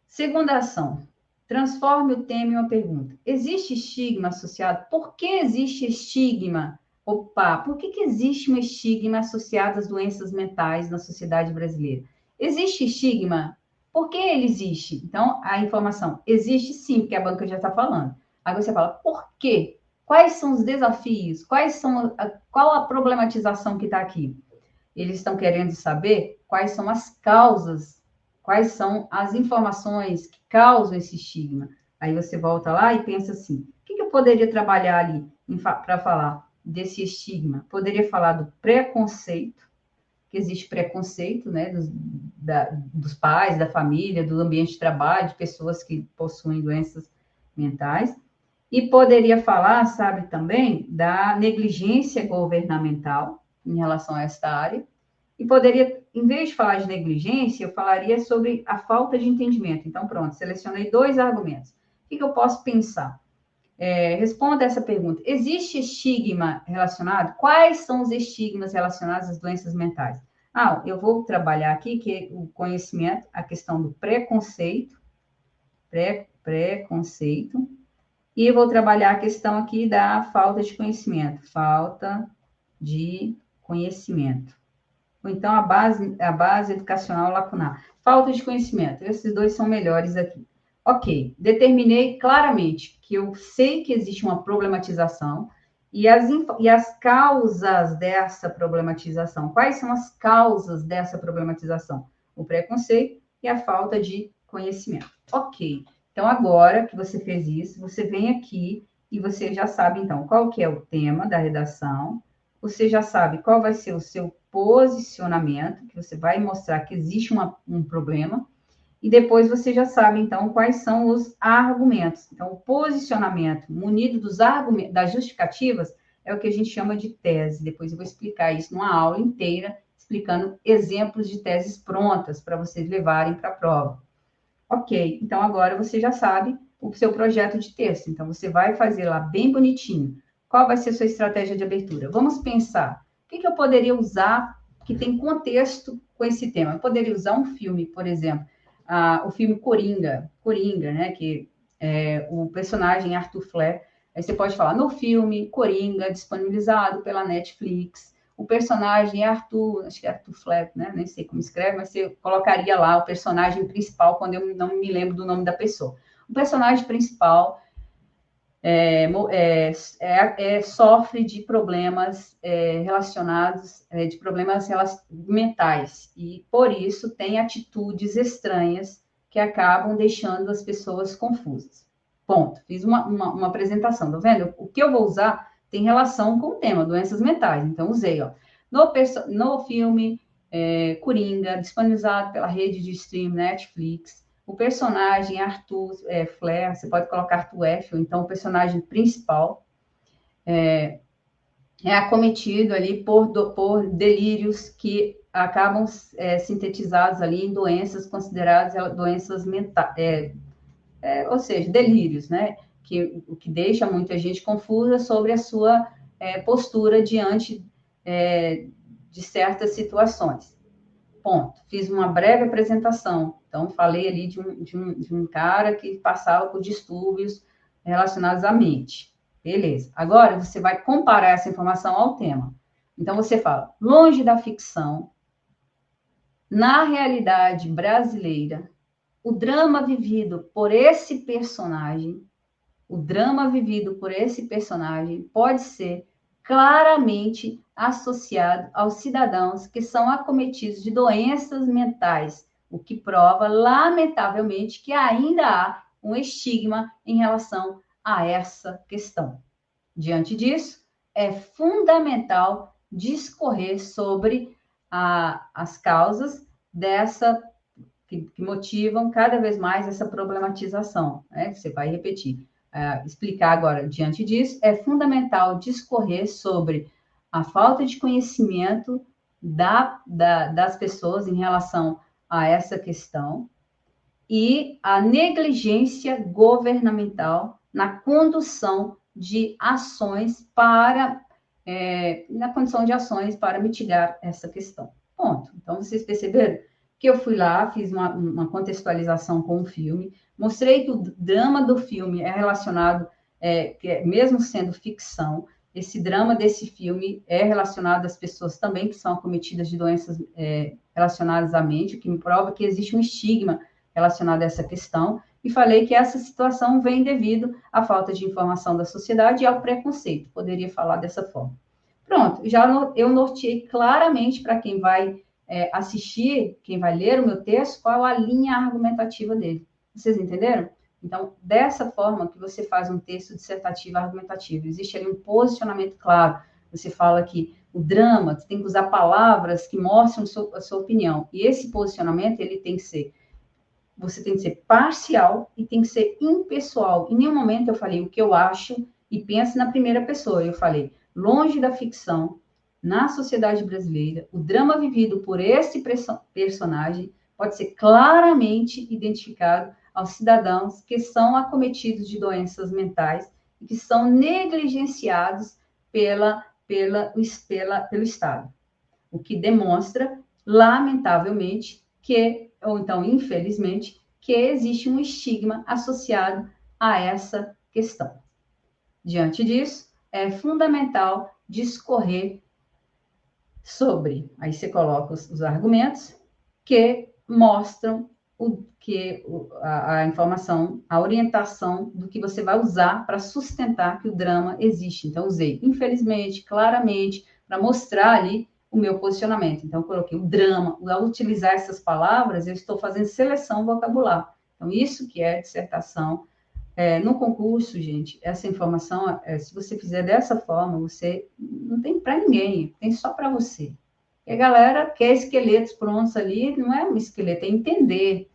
S1: Segunda ação, transforme o tema em uma pergunta. Existe estigma associado? Por que existe estigma? Opa, por que existe um estigma associado às doenças mentais na sociedade brasileira? Existe estigma? Por que ele existe? Então, a informação existe sim, porque a banca já está falando. Aí você fala, por quê? Quais são os desafios? Qual a problematização que está aqui? Eles estão querendo saber quais são as causas, quais são as informações que causam esse estigma. Aí você volta lá e pensa assim, o que eu poderia trabalhar ali para falar desse estigma? Poderia falar do preconceito, que existe preconceito, né, dos pais, da família, do ambiente de trabalho, de pessoas que possuem doenças mentais. E poderia falar, sabe, também da negligência governamental em relação a esta área. E poderia, em vez de falar de negligência, eu falaria sobre a falta de entendimento. Então, pronto, selecionei 2 argumentos. O que eu posso pensar? Responda essa pergunta. Existe estigma relacionado? Quais são os estigmas relacionados às doenças mentais? Eu vou trabalhar aqui que o conhecimento, a questão do preconceito, preconceito, e eu vou trabalhar a questão aqui da falta de conhecimento, falta de conhecimento. Ou então a base educacional lacunar. Falta de conhecimento. Esses 2 são melhores aqui. Ok, determinei claramente que eu sei que existe uma problematização e as causas dessa problematização. Quais são as causas dessa problematização? O preconceito e a falta de conhecimento. Ok, então agora que você fez isso, você vem aqui e você já sabe, então, qual que é o tema da redação, você já sabe qual vai ser o seu posicionamento, que você vai mostrar que existe um problema, e depois você já sabe, então, quais são os argumentos. Então, o posicionamento munido das justificativas é o que a gente chama de tese. Depois eu vou explicar isso numa aula inteira, explicando exemplos de teses prontas para vocês levarem para a prova. Ok, então agora você já sabe o seu projeto de texto. Então, você vai fazer lá bem bonitinho. Qual vai ser a sua estratégia de abertura? Vamos pensar, o que eu poderia usar que tem contexto com esse tema? Eu poderia usar um filme, por exemplo, o filme Coringa, né, que é o personagem Arthur Fleck. Aí você pode falar, no filme Coringa, disponibilizado pela Netflix, o personagem é Arthur, acho que é Arthur Fleck, né? Nem sei como escreve, mas você colocaria lá o personagem principal quando eu não me lembro do nome da pessoa. O personagem principal sofre de problemas relacionados, de problemas mentais, e por isso tem atitudes estranhas que acabam deixando as pessoas confusas. Ponto. Fiz uma apresentação, tá vendo? O que eu vou usar tem relação com o tema, doenças mentais. Então, usei, ó, no filme Coringa, disponibilizado pela rede de stream Netflix, o personagem Arthur Fleck, você pode colocar Arthur F, ou então o personagem principal é acometido ali por delírios que acabam sintetizados ali em doenças consideradas doenças mentais, ou seja, delírios, né? O que deixa muita gente confusa sobre a sua postura diante de certas situações. ponto. Fiz uma breve apresentação. Então, falei ali de um cara que passava por distúrbios relacionados à mente. Beleza. Agora, você vai comparar essa informação ao tema. Então, você fala, longe da ficção, na realidade brasileira, o drama vivido por esse personagem pode ser claramente associado aos cidadãos que são acometidos de doenças mentais, o que prova, lamentavelmente, que ainda há um estigma em relação a essa questão. Diante disso, é fundamental discorrer sobre as causas que motivam cada vez mais essa problematização, né? Você vai repetir. Explicar agora, diante disso, é fundamental discorrer sobre a falta de conhecimento das pessoas em relação a essa questão e a negligência governamental na condução de ações para mitigar essa questão. Ponto. Então, vocês perceberam que eu fui lá, fiz uma contextualização com o filme, mostrei que o drama do filme é relacionado, mesmo sendo ficção, esse drama desse filme é relacionado às pessoas também que são acometidas de doenças relacionadas à mente, o que me prova que existe um estigma relacionado a essa questão, e falei que essa situação vem devido à falta de informação da sociedade e ao preconceito, poderia falar dessa forma. Pronto, eu norteei claramente para quem vai assistir, quem vai ler o meu texto, qual a linha argumentativa dele. Vocês entenderam? Então, dessa forma que você faz um texto dissertativo argumentativo, existe ali um posicionamento claro. Você fala que o drama, você tem que usar palavras que mostram a sua opinião. E esse posicionamento, você tem que ser parcial e tem que ser impessoal. Em nenhum momento eu falei o que eu acho e penso na primeira pessoa. Eu falei, longe da ficção, na sociedade brasileira, o drama vivido por esse personagem pode ser claramente identificado aos cidadãos que são acometidos de doenças mentais e que são negligenciados pelo Estado. O que demonstra, lamentavelmente, ou então, infelizmente, que existe um estigma associado a essa questão. Diante disso, é fundamental discorrer sobre, aí você coloca os argumentos que mostram a informação, a orientação do que você vai usar para sustentar que o drama existe. Então, usei, infelizmente, claramente, para mostrar ali o meu posicionamento. Então, eu coloquei o drama. Ao utilizar essas palavras, eu estou fazendo seleção vocabular. Então, isso que é dissertação. No concurso, gente, essa informação, se você fizer dessa forma, você não tem para ninguém, tem só para você. E a galera quer esqueletos prontos ali, não é um esqueleto, é entender,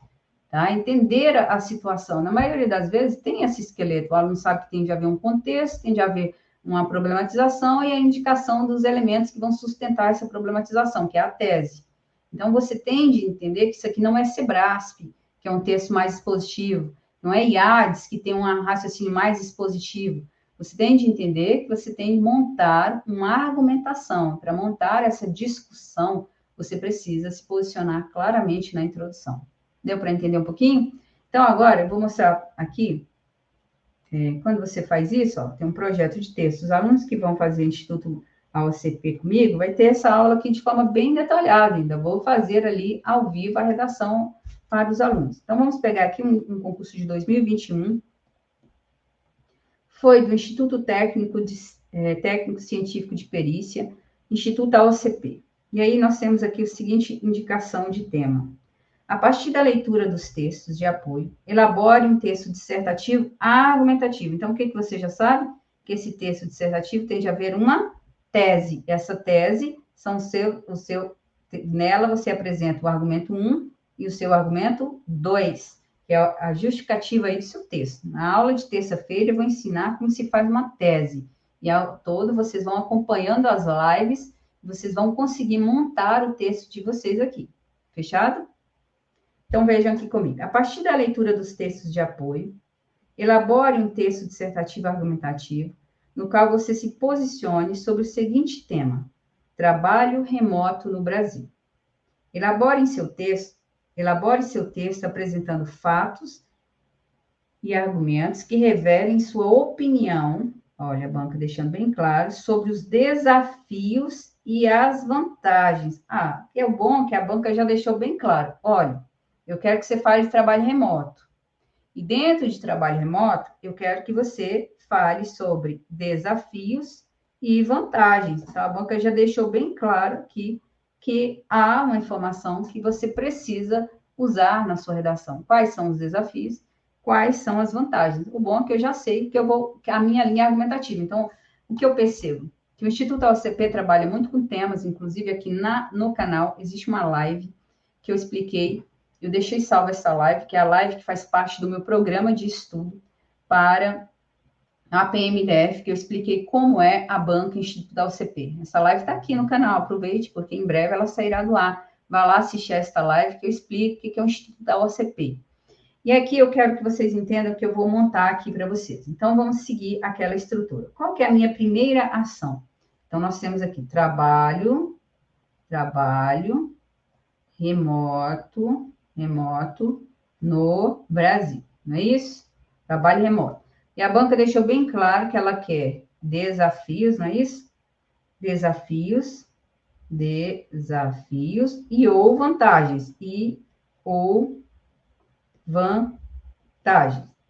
S1: tá? Entender a situação. Na maioria das vezes tem esse esqueleto, o aluno sabe que tem de haver um contexto, tem de haver uma problematização e a indicação dos elementos que vão sustentar essa problematização, que é a tese. Então, você tem de entender que isso aqui não é SEBRASP, que é um texto mais expositivo, não é IADES, que tem um raciocínio mais expositivo. Você tem de entender que você tem de montar uma argumentação. Para montar essa discussão, você precisa se posicionar claramente na introdução. Deu para entender um pouquinho? Então, agora, eu vou mostrar aqui, quando você faz isso, tem um projeto de texto. Os alunos que vão fazer Instituto AOCP comigo, vai ter essa aula aqui de forma bem detalhada ainda. Vou fazer ali, ao vivo, a redação para os alunos. Então, vamos pegar aqui um concurso de 2021. Foi do Instituto Técnico Científico de Perícia, Instituto AOCP. E aí, nós temos aqui a seguinte indicação de tema. A partir da leitura dos textos de apoio, elabore um texto dissertativo argumentativo. Então, o que você já sabe? Que esse texto dissertativo tem de haver uma tese. Essa tese, nela você apresenta o argumento 1 e o seu argumento 2, que é a justificativa aí do seu texto. Na aula de terça-feira, eu vou ensinar como se faz uma tese. E ao todo, vocês vão acompanhando as lives, vocês vão conseguir montar o texto de vocês aqui. Fechado? Então, vejam aqui comigo. A partir da leitura dos textos de apoio, elabore um texto dissertativo argumentativo, no qual você se posicione sobre o seguinte tema: trabalho remoto no Brasil. Elabore seu texto apresentando fatos e argumentos que revelem sua opinião, olha, a banca deixando bem claro, sobre os desafios e as vantagens. Que é o bom que a banca já deixou bem claro. Olha, eu quero que você fale de trabalho remoto. E dentro de trabalho remoto, eu quero que você fale sobre desafios e vantagens. Então, a banca já deixou bem claro aqui que há uma informação que você precisa usar na sua redação. Quais são os desafios? Quais são as vantagens? O bom é que eu já sei que a minha linha é argumentativa. Então, o que eu percebo? Que o Instituto AOCP trabalha muito com temas, inclusive aqui no canal existe uma live que eu expliquei. Eu deixei salva essa live, que é a live que faz parte do meu programa de estudo para a PMDF, que eu expliquei como é a banca Instituto da UCP. Essa live está aqui no canal, aproveite, porque em breve ela sairá do ar. Vá lá assistir esta live que eu explico o que é o Instituto da UCP. E aqui eu quero que vocês entendam que eu vou montar aqui para vocês. Então, vamos seguir aquela estrutura. Qual que é a minha primeira ação? Então, nós temos aqui trabalho, remoto no Brasil, não é isso? Trabalho remoto. E a banca deixou bem claro que ela quer desafios, não é isso? Desafios e ou vantagens.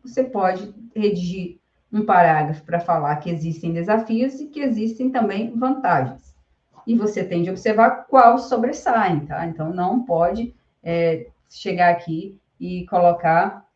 S1: Você pode redigir um parágrafo para falar que existem desafios e que existem também vantagens. E você tem de observar qual sobressai, tá? Então, não pode chegar aqui e colocar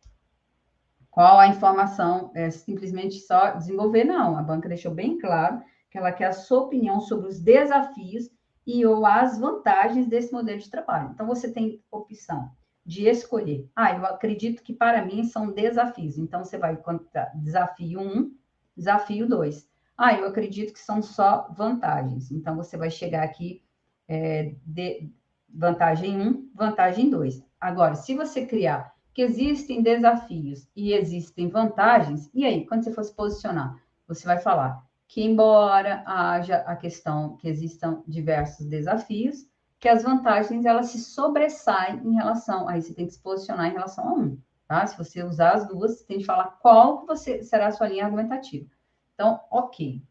S1: qual a informação, simplesmente só desenvolver, não. A banca deixou bem claro que ela quer a sua opinião sobre os desafios e ou as vantagens desse modelo de trabalho. Então, você tem opção de escolher. Eu acredito que para mim são desafios. Então, você vai contar desafio 1, desafio 2. Eu acredito que são só vantagens. Então, você vai chegar aqui de vantagem 1, vantagem 2. Agora, se você criar que existem desafios e existem vantagens, e aí, quando você for se posicionar, você vai falar que, embora haja a questão que existam diversos desafios, que as vantagens, elas se sobressaem em relação, aí você tem que se posicionar em relação a um, tá? Se você usar as duas, você tem que falar qual que será a sua linha argumentativa. Então, ok.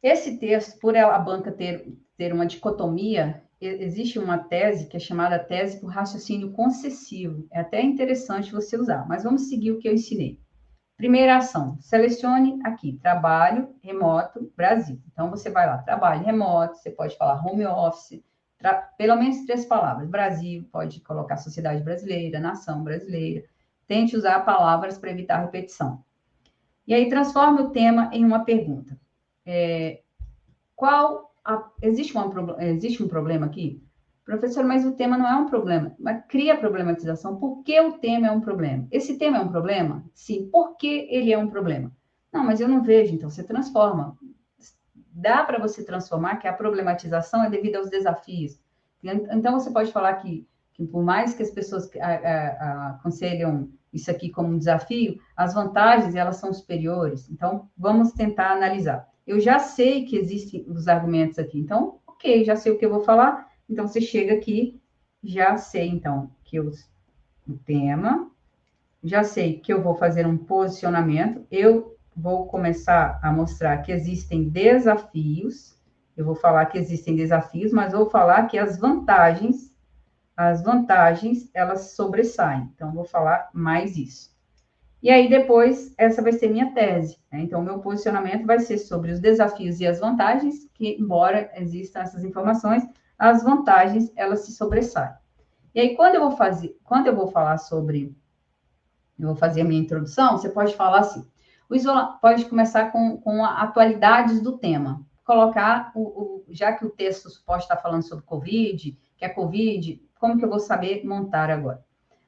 S1: Esse texto, por a banca ter uma dicotomia, existe uma tese que é chamada tese por raciocínio concessivo. É até interessante você usar, mas vamos seguir o que eu ensinei. Primeira ação, selecione aqui, trabalho remoto, Brasil. Então, você vai lá, trabalho remoto, você pode falar home office, pelo menos 3 palavras. Brasil, pode colocar sociedade brasileira, nação brasileira. Tente usar palavras para evitar repetição. E aí, transforme o tema em uma pergunta. Existe um problema aqui? Professor, mas o tema não é um problema. Mas cria a problematização. Por que o tema é um problema? Esse tema é um problema? Sim. Por que ele é um problema? Não, mas eu não vejo. Então, você transforma. Dá para você transformar que a problematização é devido aos desafios. Então, você pode falar que por mais que as pessoas aconselham isso aqui como um desafio, as vantagens, elas são superiores. Então, vamos tentar analisar. Eu já sei que existem os argumentos aqui. Então, ok, já sei o que eu vou falar. Então, você chega aqui, já sei, então, que o tema, já sei que eu vou fazer um posicionamento, eu vou começar a mostrar que existem desafios, eu vou falar que existem desafios, mas vou falar que as vantagens, elas sobressaem. Então, vou falar mais isso. E aí, depois, essa vai ser minha tese, né? Então, o meu posicionamento vai ser sobre os desafios e as vantagens, que, embora existam essas informações, as vantagens, elas se sobressaem. E aí, quando eu vou fazer a minha introdução, você pode falar assim, pode começar com atualidades do tema, colocar, já que o texto pode estar falando sobre Covid, que é Covid, como que eu vou saber montar agora?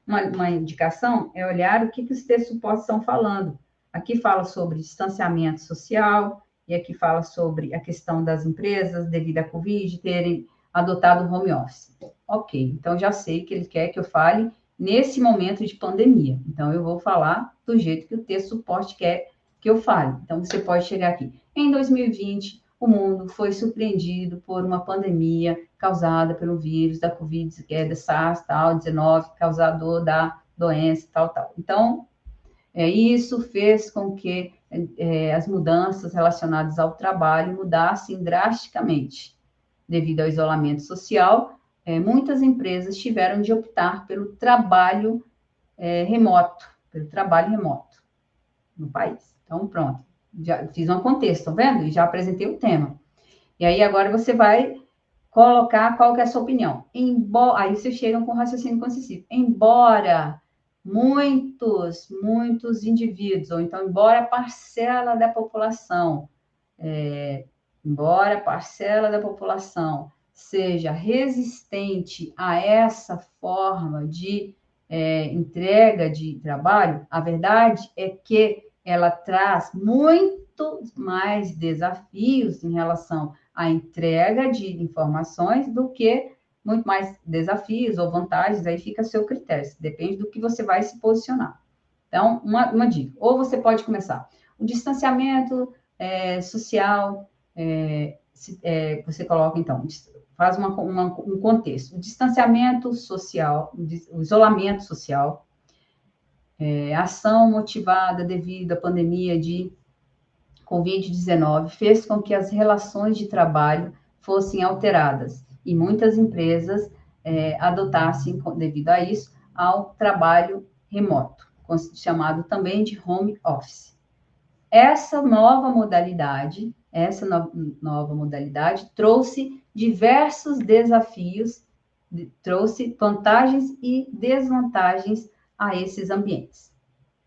S1: Uma indicação é olhar o que os textos suportes estão falando. Aqui fala sobre distanciamento social, e aqui fala sobre a questão das empresas, devido à Covid, terem adotado o home office. Ok, então já sei que ele quer que eu fale nesse momento de pandemia. Então, eu vou falar do jeito que o texto suporte quer que eu fale. Então, você pode chegar aqui. Em 2020, o mundo foi surpreendido por uma pandemia causada pelo vírus da Covid, que é da SARS, tal, 19, causador da doença, tal. Então, isso fez com que as mudanças relacionadas ao trabalho mudassem drasticamente. Devido ao isolamento social, muitas empresas tiveram de optar pelo trabalho remoto no país. Então, pronto, já fiz um contexto, estão vendo? E já apresentei o tema. E aí, agora você vai colocar qual que é a sua opinião. Aí vocês chegam com raciocínio consciente. Embora muitos indivíduos, ou então, embora parcela da população seja resistente a essa forma de entrega de trabalho, a verdade é que ela traz muito mais desafios em relação à entrega de informações do que muito mais desafios ou vantagens, aí fica a seu critério, depende do que você vai se posicionar. Então, uma dica, ou você pode começar. O distanciamento social, você coloca, então, faz um contexto. O distanciamento social, o isolamento social, ação motivada devido à pandemia de Covid-19 fez com que as relações de trabalho fossem alteradas e muitas empresas adotassem, devido a isso, ao trabalho remoto, chamado também de home office. Essa nova modalidade trouxe diversos desafios, trouxe vantagens e desvantagens a esses ambientes.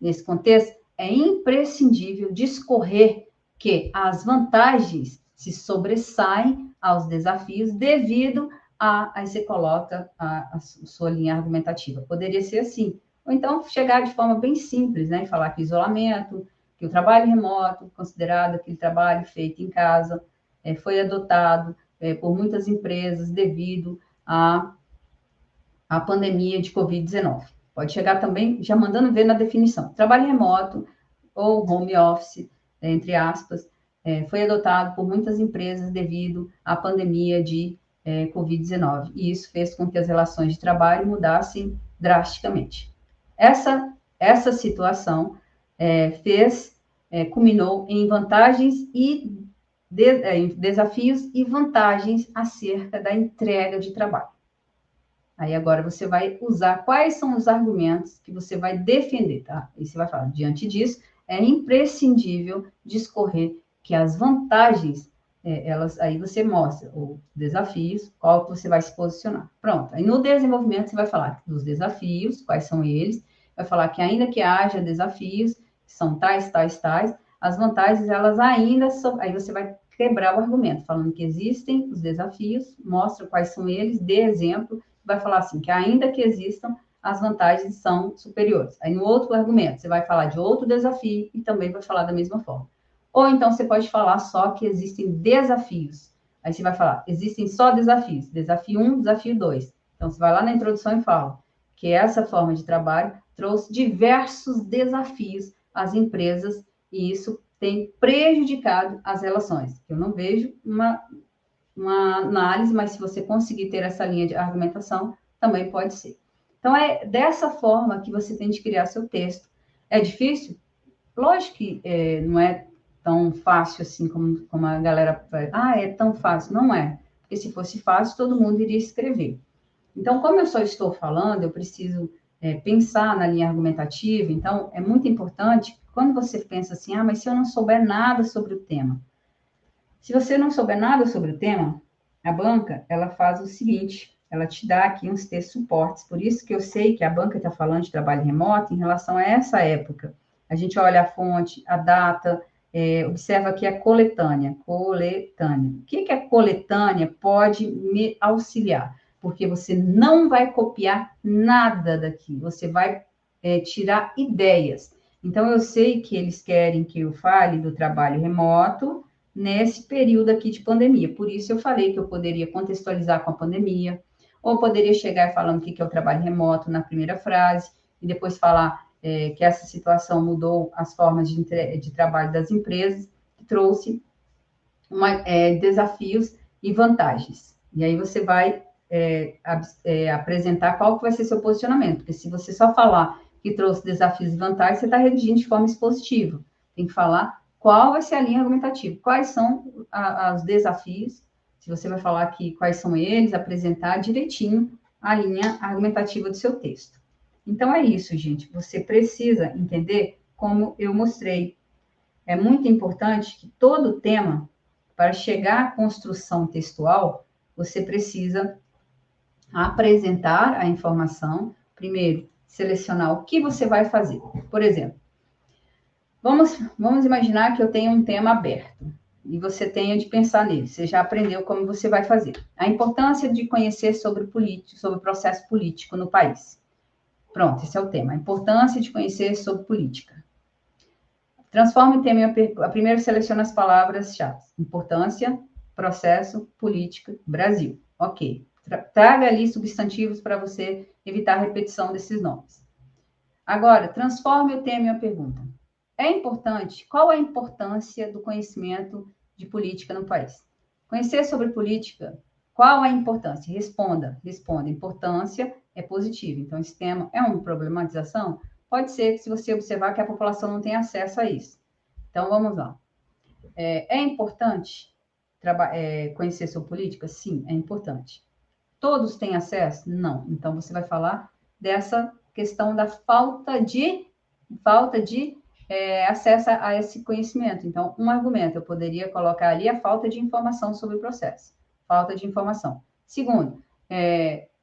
S1: Nesse contexto, é imprescindível discorrer que as vantagens se sobressaem aos desafios devido aí você coloca a sua linha argumentativa. Poderia ser assim. Ou então, chegar de forma bem simples, né? E falar que isolamento, que o trabalho remoto, considerado aquele trabalho feito em casa, foi adotado por muitas empresas devido à pandemia de Covid-19. Pode chegar também já mandando ver na definição. Trabalho remoto ou home office, entre aspas, foi adotado por muitas empresas devido à pandemia de Covid-19. E isso fez com que as relações de trabalho mudassem drasticamente. Essa situação culminou em vantagens e desafios e vantagens acerca da entrega de trabalho. Aí agora você vai usar quais são os argumentos que você vai defender, tá? E você vai falar, diante disso, é imprescindível discorrer que as vantagens, aí você mostra os desafios, qual você vai se posicionar. Pronto, aí no desenvolvimento você vai falar dos desafios, quais são eles, vai falar que ainda que haja desafios, são tais, as vantagens, elas ainda são, aí você vai quebrar o argumento, falando que existem os desafios, mostra quais são eles, dê exemplo, vai falar assim, que ainda que existam, as vantagens são superiores. Aí no outro argumento, você vai falar de outro desafio e também vai falar da mesma forma. Ou então você pode falar só que existem desafios. Aí você vai falar, existem só desafios. Desafio 1, desafio 2. Então você vai lá na introdução e fala que essa forma de trabalho trouxe diversos desafios às empresas e isso tem prejudicado as relações. Eu não vejo uma análise, mas se você conseguir ter essa linha de argumentação, também pode ser. Então, é dessa forma que você tem de criar seu texto. É difícil? Lógico que não é tão fácil assim como a galera vai. É tão fácil. Não é. Porque se fosse fácil, todo mundo iria escrever. Então, como eu só estou falando, eu preciso pensar na linha argumentativa. Então, é muito importante, quando você pensa assim, mas se eu não souber nada sobre o tema, se você não souber nada sobre o tema, a banca, ela faz o seguinte, ela te dá aqui uns textos suportes, por isso que eu sei que a banca está falando de trabalho remoto em relação a essa época. A gente olha a fonte, a data, observa aqui a coletânea. O que a coletânea pode me auxiliar? Porque você não vai copiar nada daqui, você vai tirar ideias. Então, eu sei que eles querem que eu fale do trabalho remoto, nesse período aqui de pandemia. Por isso eu falei que eu poderia contextualizar com a pandemia, ou poderia chegar falando o que é o trabalho remoto na primeira frase, e depois falar que essa situação mudou as formas de trabalho das empresas, que trouxe desafios e vantagens. E aí você vai apresentar qual que vai ser seu posicionamento, porque se você só falar que trouxe desafios e vantagens, você está redigindo de forma expositiva. Tem que falar qual vai ser a linha argumentativa, quais são os desafios, se você vai falar aqui quais são eles, apresentar direitinho a linha argumentativa do seu texto. Então, é isso, gente. Você precisa entender como eu mostrei. É muito importante que todo tema, para chegar à construção textual, você precisa apresentar a informação, primeiro, selecionar o que você vai fazer. Por exemplo, vamos imaginar que eu tenho um tema aberto e você tenha de pensar nele. Você já aprendeu como você vai fazer. A importância de conhecer sobre o processo político no país. Pronto, esse é o tema. A importância de conhecer sobre política. Transforme o tema em uma pergunta. Primeiro seleciona as palavras-chave. Importância, processo, política, Brasil. Ok. Traga ali substantivos para você evitar a repetição desses nomes. Agora, transforme o tema em uma pergunta. É importante? Qual a importância do conhecimento de política no país? Conhecer sobre política, qual a importância? Responda. Importância é positiva. Então, esse tema é uma problematização? Pode ser que, se você observar, que a população não tem acesso a isso. Então, vamos lá. É importante conhecer sobre política? Sim, é importante. Todos têm acesso? Não. Então, você vai falar dessa questão da falta de acesso a esse conhecimento. Então, um argumento, eu poderia colocar ali a falta de informação sobre o processo. Falta de informação. Segundo,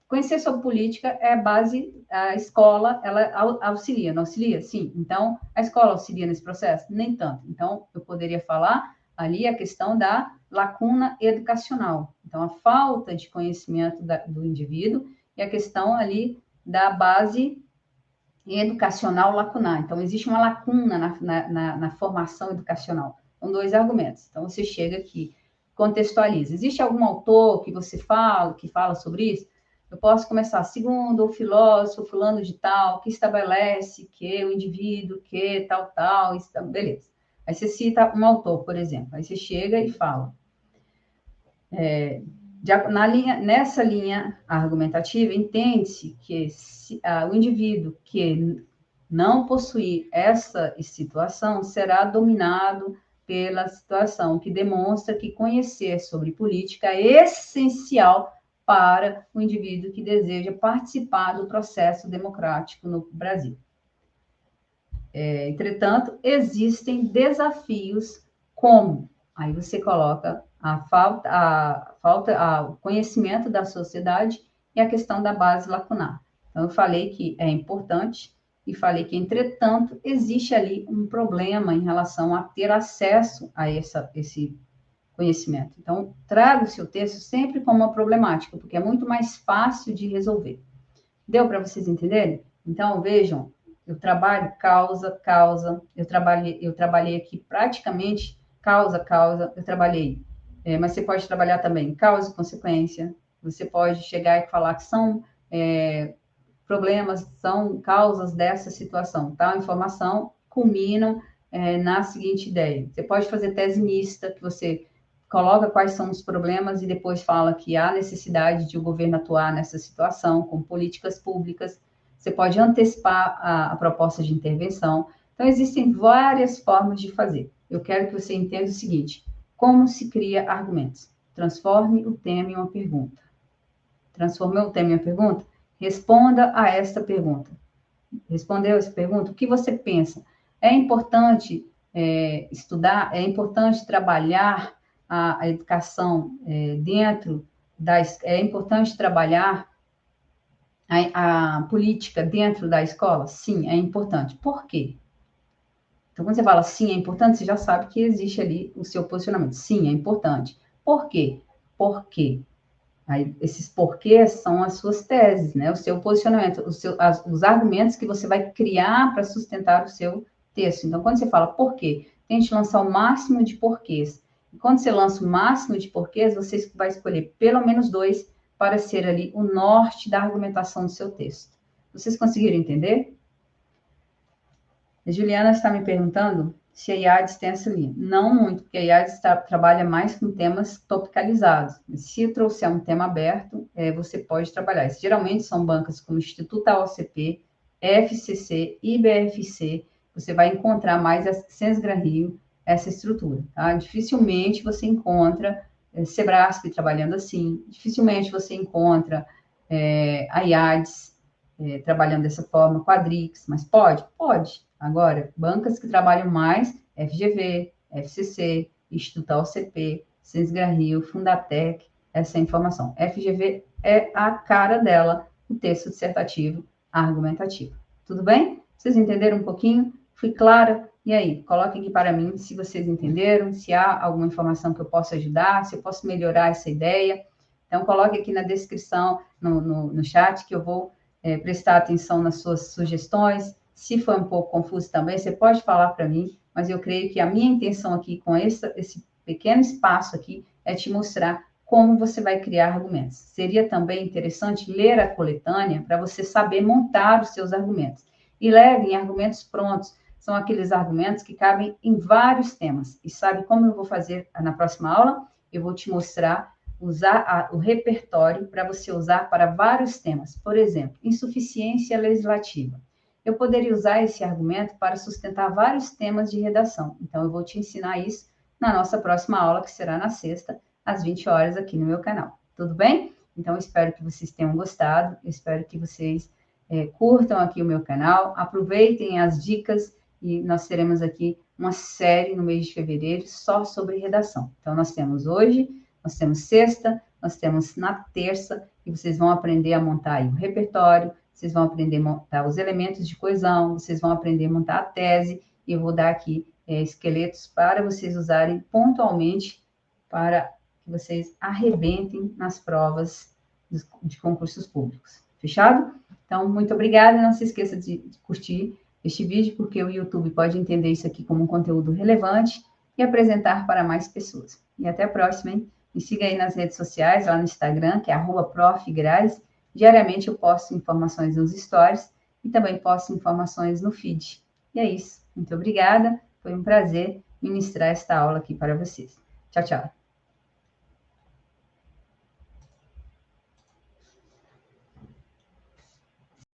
S1: conhecer sobre política é a base, a escola, ela auxilia, não auxilia? Sim. Então, a escola auxilia nesse processo? Nem tanto. Então, eu poderia falar ali a questão da lacuna educacional. Então, a falta de conhecimento do indivíduo e a questão ali da base educacional lacunar. Então, existe uma lacuna na formação educacional. São dois argumentos. Então, você chega aqui, contextualiza. Existe algum autor que fala sobre isso? Eu posso começar, segundo o filósofo fulano de tal, que estabelece que o indivíduo, que tal, beleza. Aí você cita um autor, por exemplo. Aí você chega e fala. Nessa linha argumentativa, entende-se que o indivíduo que não possuir essa situação será dominado pela situação, que demonstra que conhecer sobre política é essencial para o indivíduo que deseja participar do processo democrático no Brasil. Entretanto, existem desafios como, aí você coloca o conhecimento da sociedade e a questão da base lacunar. Então, eu falei que é importante e falei que, entretanto, existe ali um problema em relação a ter acesso a esse conhecimento. Então, traga o seu texto sempre como uma problemática, porque é muito mais fácil de resolver. Deu para vocês entenderem? Então, vejam, eu trabalho causa, eu trabalhei aqui praticamente causa, eu trabalhei, mas você pode trabalhar também causa e consequência, você pode chegar e falar que são problemas, são causas dessa situação, tal informação culminam na seguinte ideia. Você pode fazer tese mista, que você coloca quais são os problemas e depois fala que há necessidade de o governo atuar nessa situação com políticas públicas. Você pode antecipar a proposta de intervenção. Então, existem várias formas de fazer. Eu quero que você entenda o seguinte: como se cria argumentos? Transforme o tema em uma pergunta. Transformou o tema em uma pergunta? Responda a esta pergunta. Respondeu essa pergunta? O que você pensa? É importante estudar? É importante trabalhar a educação é importante trabalhar a política dentro da escola? Sim, é importante. Por quê? Então, quando você fala sim, é importante, você já sabe que existe ali o seu posicionamento. Sim, é importante. Por quê? Por quê? Aí, esses porquês são as suas teses, né? O seu posicionamento, os argumentos que você vai criar para sustentar o seu texto. Então, quando você fala por quê, tente lançar o máximo de porquês. E quando você lança o máximo de porquês, você vai escolher pelo menos 2 para ser ali o norte da argumentação do seu texto. Vocês conseguiram entender? A Juliana está me perguntando se a IADES tem essa linha. Não muito, porque a IADES trabalha mais com temas topicalizados. Se eu trouxer um tema aberto, você pode trabalhar. Geralmente são bancas como Instituto AOCP, FCC, IBFC. Você vai encontrar mais a Sensgran Rio, essa estrutura. Tá? Dificilmente você encontra Sebrasp trabalhando assim. Dificilmente você encontra a IADES trabalhando dessa forma, Quadrix, mas pode? Pode. Agora, bancas que trabalham mais, FGV, FCC, Instituto OCP, Sensgran Rio, Fundatec, essa informação. FGV é a cara dela, o texto dissertativo argumentativo. Tudo bem? Vocês entenderam um pouquinho? Fui clara? E aí, coloquem aqui para mim se vocês entenderam, se há alguma informação que eu possa ajudar, se eu posso melhorar essa ideia. Então, coloque aqui na descrição, no chat, que eu vou prestar atenção nas suas sugestões. Se for um pouco confuso também, você pode falar para mim, mas eu creio que a minha intenção aqui com esse pequeno espaço aqui é te mostrar como você vai criar argumentos. Seria também interessante ler a coletânea para você saber montar os seus argumentos. E levem argumentos prontos. São aqueles argumentos que cabem em vários temas. E sabe como eu vou fazer na próxima aula? Eu vou te mostrar usar o repertório para você usar para vários temas. Por exemplo, insuficiência legislativa. Eu poderia usar esse argumento para sustentar vários temas de redação. Então, eu vou te ensinar isso na nossa próxima aula, que será na sexta, às 20 horas, aqui no meu canal. Tudo bem? Então, espero que vocês tenham gostado. Espero que vocês curtam aqui o meu canal. Aproveitem as dicas e nós teremos aqui uma série no mês de fevereiro só sobre redação. Então, nós temos hoje, nós temos sexta, nós temos na terça, e vocês vão aprender a montar aí o repertório, vocês vão aprender a montar os elementos de coesão, vocês vão aprender a montar a tese, e eu vou dar aqui esqueletos para vocês usarem pontualmente para que vocês arrebentem nas provas de concursos públicos. Fechado? Então, muito obrigada. Não se esqueça de curtir este vídeo, porque o YouTube pode entender isso aqui como um conteúdo relevante e apresentar para mais pessoas. E até a próxima, hein? Me siga aí nas redes sociais, lá no Instagram, que é @profgrazi. Diariamente eu posto informações nos stories e também posto informações no feed. E é isso. Muito obrigada. Foi um prazer ministrar esta aula aqui para vocês. Tchau, tchau.